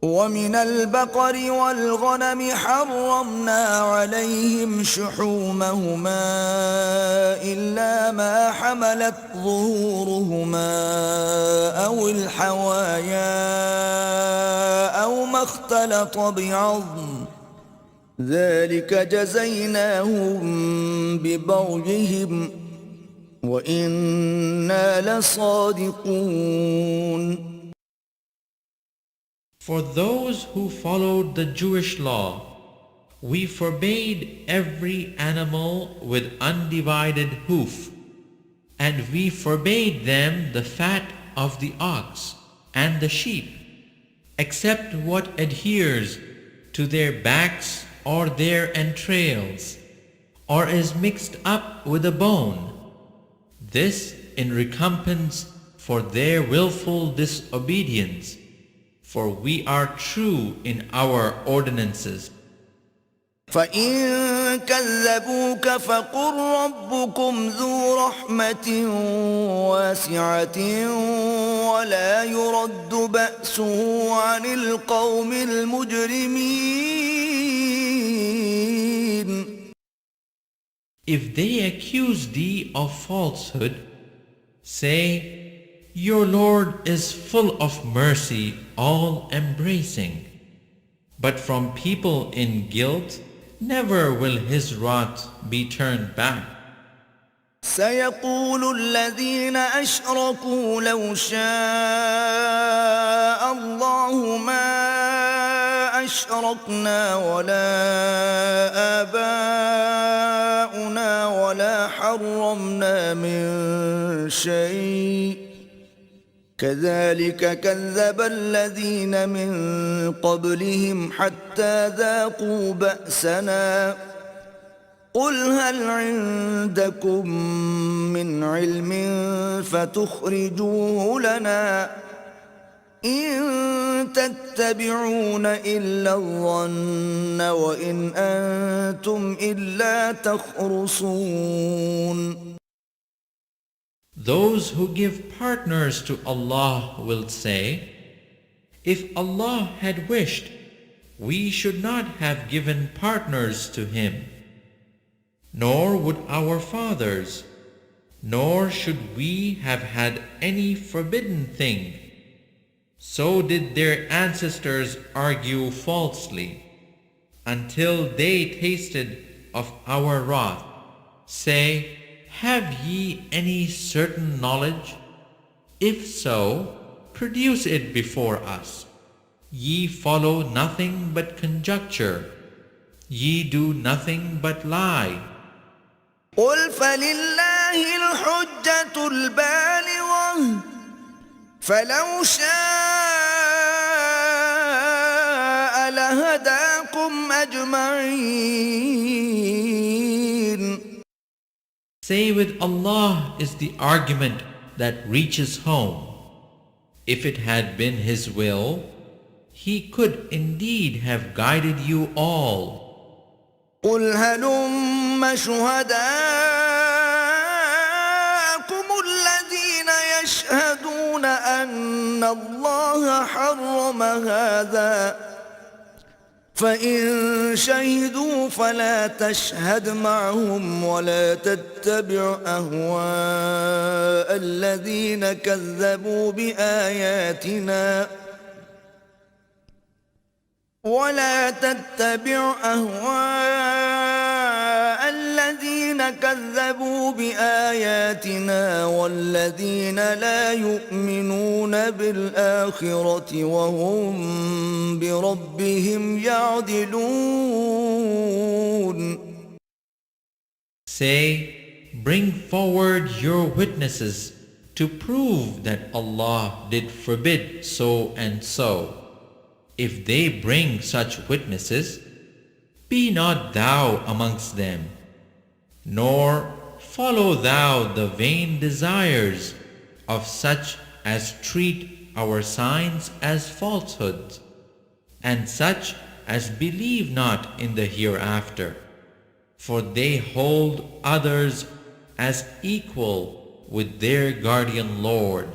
ومن البقر والغنم حرمنا عليهم شحومهما إلا ما حملت ظهورهما أو الحوايا أو ما اختلط بعظم ذلك جزيناهم ببغيهم وإنا لصادقون. For those who followed the Jewish law, we forbade every animal with undivided hoof, and we forbade them the fat of the ox and the sheep, except what adheres to their backs or their entrails, or is mixed up with a bone. This in recompense for their willful disobedience, for we are true in our ordinances. فإن كذبوك فقل ربكم ذو رحمة واسعة ولا يرد بأسه عن القوم المجرمين. If they accuse thee of falsehood, say, Your Lord is full of mercy, all-embracing. But from people in guilt, never will his wrath be turned back. سيقول الذين أشركوا لو شاء الله ما أشركنا ولا آباؤنا ولا حرمنا من شيء كذلك كذب الذين من قبلهم حتى ذاقوا بأسنا قل هل عندكم من علم فتخرجوه لنا إن تتبعون إلا الظن وإن أنتم إلا تخرصون. Those who give partners to Allah will say, If Allah had wished, we should not have given partners to Him. Nor would our fathers, nor should we have had any forbidden thing. So did their ancestors argue falsely, until they tasted of our wrath. Say, Have ye any certain knowledge? If so, produce it before us. Ye follow nothing but conjecture. Ye do nothing but lie. قل فلله الحجة البالغة فلو شاء لهداكم أجمعين. Say with Allah is the argument that reaches home. If it had been His will, He could indeed have guided you all. قل هلم شهداءكم الذين يشهدون أن الله حرم هذا فإن شهدوا فلا تشهد معهم ولا تتبع أهواء الذين كذبوا بآياتنا والذين لا يؤمنون بالآخرة وهم بربهم يعدلون. Say, bring forward your witnesses to prove that Allah did forbid so and so. If they bring such witnesses, be not thou amongst them, nor follow thou the vain desires of such as treat our signs as falsehoods, and such as believe not in the hereafter, for they hold others as equal with their guardian Lord.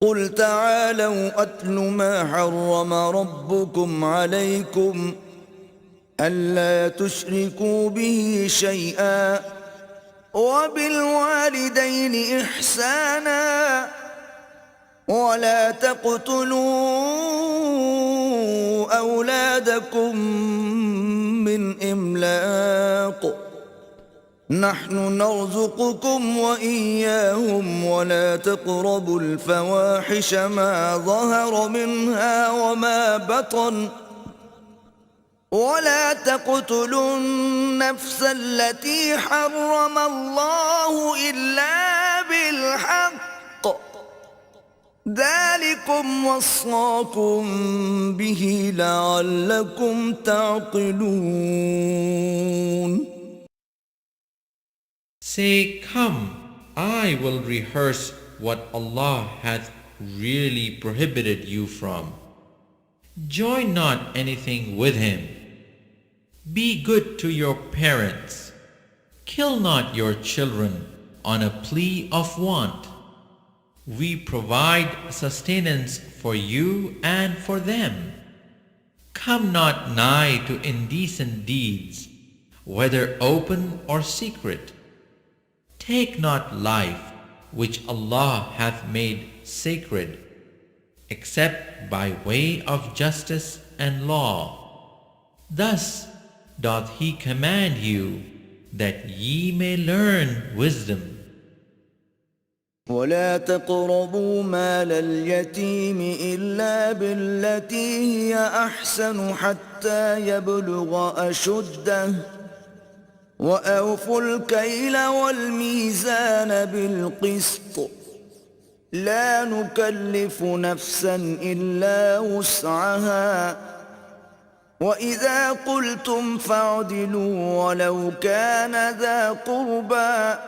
قل تعالوا أتل ما حرم ربكم عليكم ألا تشركوا به شيئا وبالوالدين إحسانا ولا تقتلوا أولادكم من إملاق نحن نرزقكم وإياهم ولا تقربوا الفواحش ما ظهر منها وما بطن ولا تقتلوا النفس التي حرم الله إلا بالحق ذلكم وصاكم به لعلكم تعقلون. Say, come, I will rehearse what Allah hath really prohibited you from. Join not anything with Him. Be good to your parents. Kill not your children on a plea of want. We provide sustenance for you and for them. Come not nigh to indecent deeds, whether open or secret. Take not life which Allah hath made sacred, except by way of justice and law. Thus doth He command you, that ye may learn wisdom. ولا تقربوا مال اليتيم إلا بالتي هي أحسن حتى يبلغ أشده وأوفوا الكيل والميزان بالقسط لا نكلف نفسا إلا وسعها وإذا قلتم فاعدلوا ولو كان ذا قربى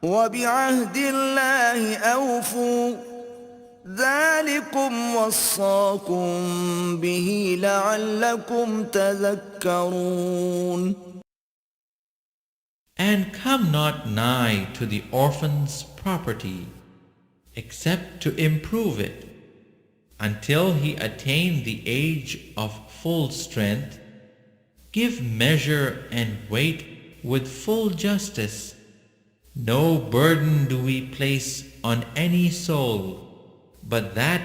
وبعهد الله أوفوا ذلكم وصاكم به لعلكم تذكرون. And come not nigh to the orphan's property, except to improve it, until he attain the age of full strength. Give measure and weight with full justice. No burden do we place on any soul, but that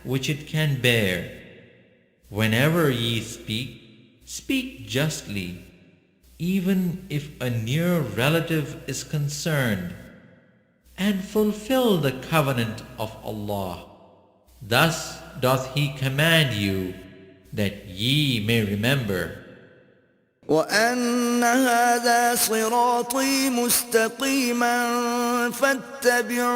which it can bear. Whenever ye speak, speak justly, even if a near relative is concerned, and fulfill the covenant of Allah. Thus doth He command you, that ye may remember. وأن هذا صراطي مستقيما فاتبعوه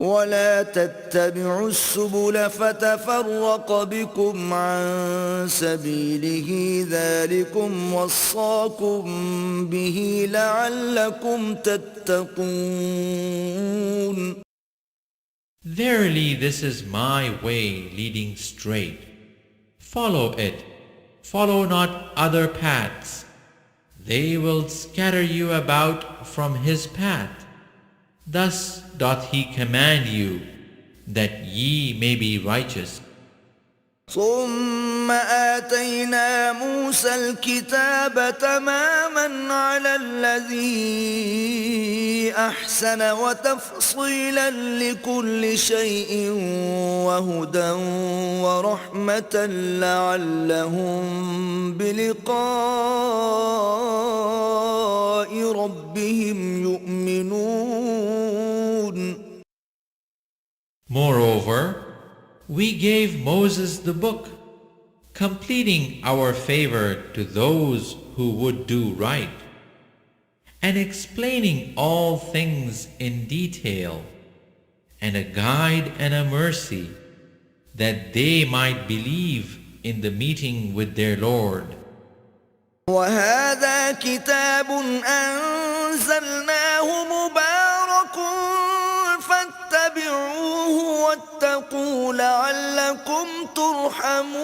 ولا تتبعوا السبل فتفرق بكم عن سبيله ذلكم وصاكم به لعلكم تتقون. Verily this is my way leading straight. Follow it. Follow not other paths. They will scatter you about from His path. Thus doth He command you, that ye may be righteous. ثم آتينا موسى الكتاب تماما على الذي أحسن وتفصيلا لكل شيء وهدى ورحمة لعلهم بلقاء ربهم يؤمنون. Moreover, we gave Moses the book, completing our favor to those who would do right, and explaining all things in detail, and a guide and a mercy, that they might believe in the meeting with their Lord. وهذا كتاب أنزلناه مبارك فاتبعوه واتقوا لعلكم ترحمون.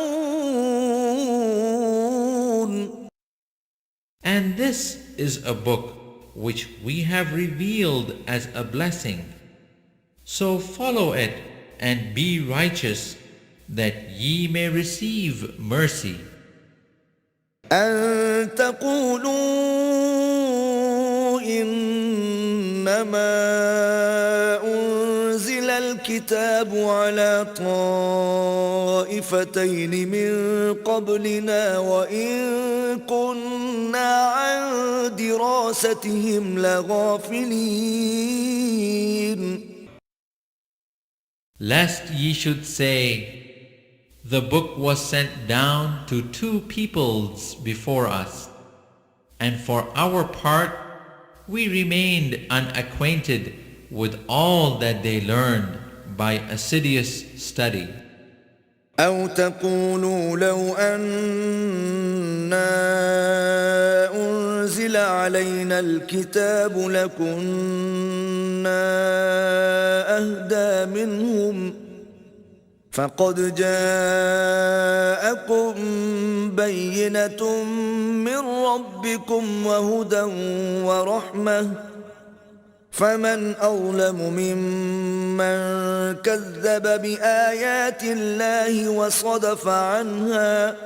And this is a book which we have revealed as a blessing. So follow it and be righteous, that ye may receive mercy. أن تقولوا إنما أنزل الكتاب على طائفتين من قبلنا وإن كنا عن دراستهم لغافلين. Lest ye should say, the book was sent down to two peoples before us, and for our part we remained unacquainted with all that they learned by assiduous study. أو تقولوا لو أنا أنزل علينا الكتاب لكنا أهدى منهم فقد جاءكم بينة من ربكم وهدى ورحمة فمن أظلم ممن كذب بآيات الله وصدف عنها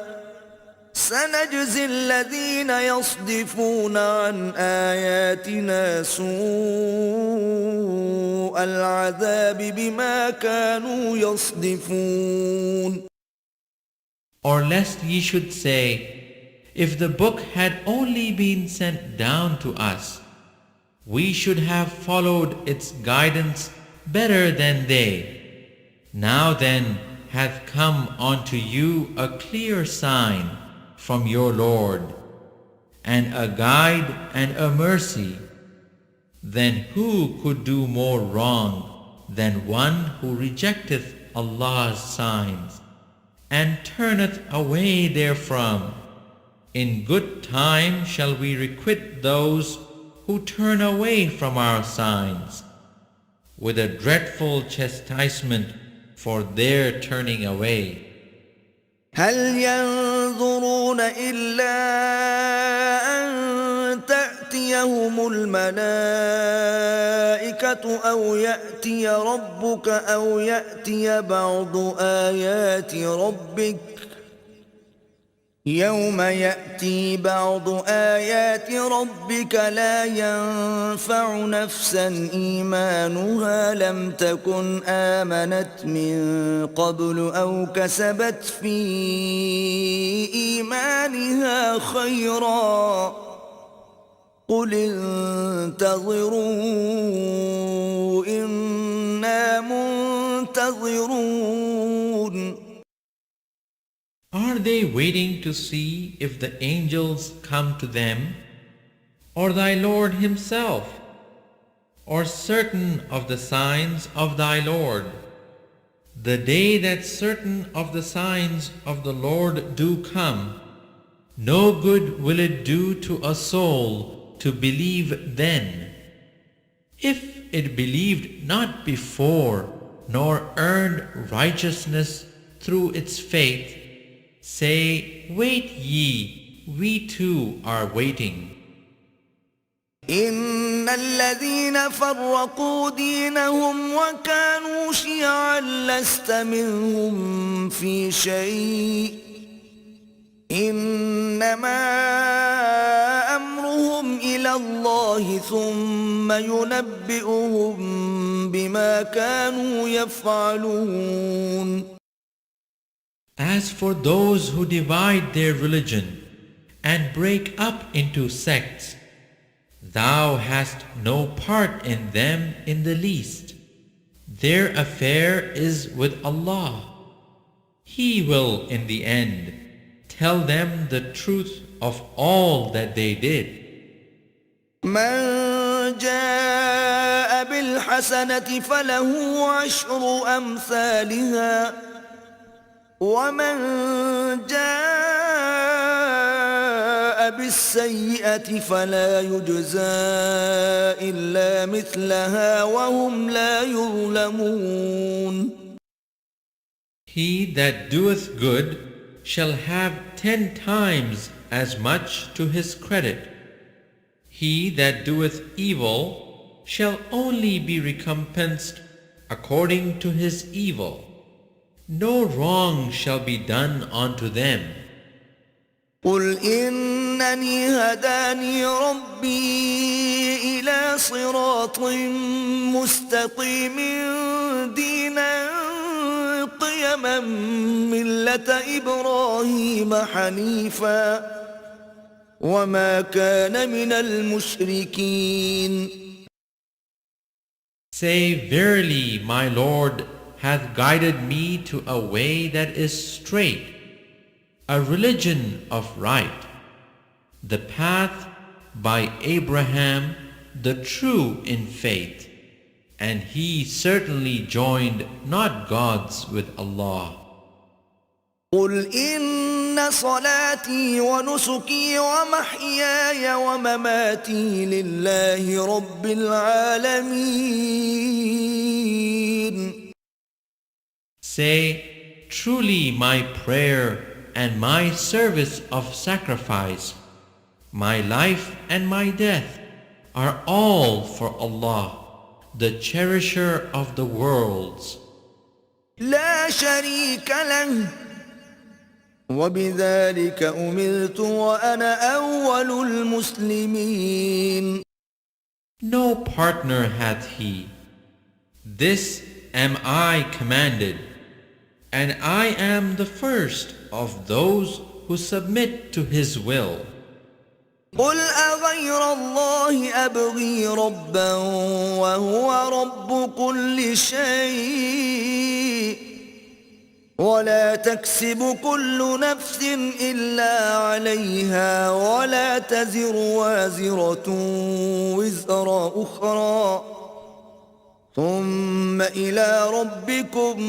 سنجزي الذين يصدفون عن آياتنا سوء العذاب بما كانوا يصدفون. Or lest ye should say, if the book had only been sent down to us, we should have followed its guidance better than they. Now then hath come unto you a clear sign from your Lord, and a guide and a mercy. Then who could do more wrong than one who rejecteth Allah's signs and turneth away therefrom? In good time shall we requite those who turn away from our signs, with a dreadful chastisement for their turning away. هل ينظرون إلا أن تأتيهم الملائكة أو يأتي ربك أو يأتي بعض آيات ربك يوم يأتي بعض آيات ربك لا ينفع نفسا إيمانها لم تكن آمنت من قبل أو كسبت في إيمانها خيرا قل انتظروا إنا منتظرون. Are they waiting to see if the angels come to them, or thy Lord himself, or certain of the signs of thy Lord? The day that certain of the signs of the Lord do come, no good will it do to a soul to believe then. If it believed not before, nor earned righteousness through its faith, say, wait ye, we too are waiting. إن الذين فرقوا دينهم وكانوا شيعا لست منهم في شيء إنما أمرهم إلى الله ثم ينبئهم بما كانوا يفعلون. As for those who divide their religion and break up into sects, thou hast no part in them in the least. Their affair is with Allah. He will in the end tell them the truth of all that they did. من جاء بالحسنة فله عشر أمثالها ومن جاء بالسيئة فلا يجزى إلا مثلها وهم لا يظلمون. He that doeth good shall have 10 times as much to his credit. He that doeth evil shall only be recompensed according to his evil. No wrong shall be done unto them. قل إنني هداني ربي إلى صراط مستقيم دينا قيما ملة إبراهيم حنيفا وما كان من المشركين. Say, verily, my Lord hath guided me to a way that is straight, a religion of right, the path by Abraham, the true in faith, and he certainly joined not gods with Allah. قل إن صلاتي ونسكي ومحياي ومماتي لله رب العالمين. Say, truly my prayer and my service of sacrifice, my life and my death are all for Allah, the cherisher of the worlds. لا شريك له وبذلك أمرت وأنا أول المسلمين. No partner hath he. This am I commanded, and I am the first of those who submit to his will. قل أغير الله أبغي ربا وهو رب كل شيء ولا تكسب كل نفس إلا عليها ولا تزر وازرة وزر أخرى ثم إلى ربكم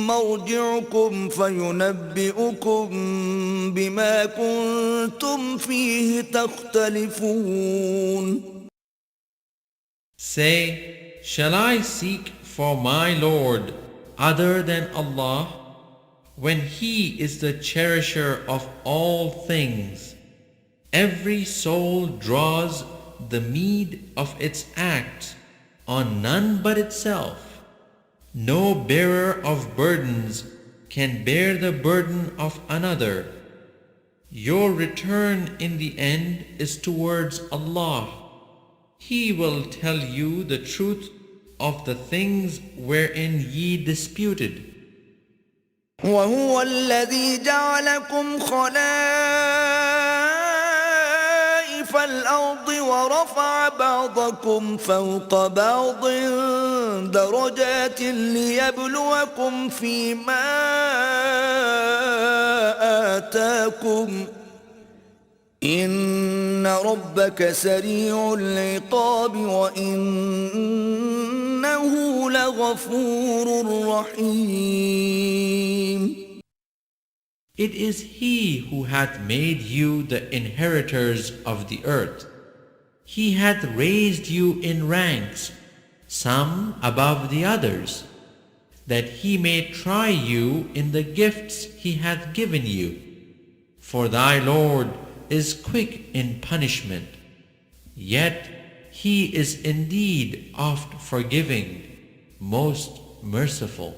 مرجعكم فينبئكم بما كنتم فيه تختلفون. Say, shall I seek for my Lord other than Allah, when He is the cherisher of all things? Every soul draws the meed of its acts on none but itself. No bearer of burdens can bear the burden of another. Your return in the end is towards Allah. He will tell you the truth of the things wherein ye disputed. وهو الذي جعلكم خلائف الأرض ورفع بعضكم فوق بعض درجات ليبلوكم فيما آتاكم إن ربك سريع العقاب وإنه لغفور رحيم. It is He who hath made you the inheritors of the earth. He hath raised you in ranks, some above the others, that He may try you in the gifts He hath given you. For thy Lord is quick in punishment, yet He is indeed oft forgiving, most merciful.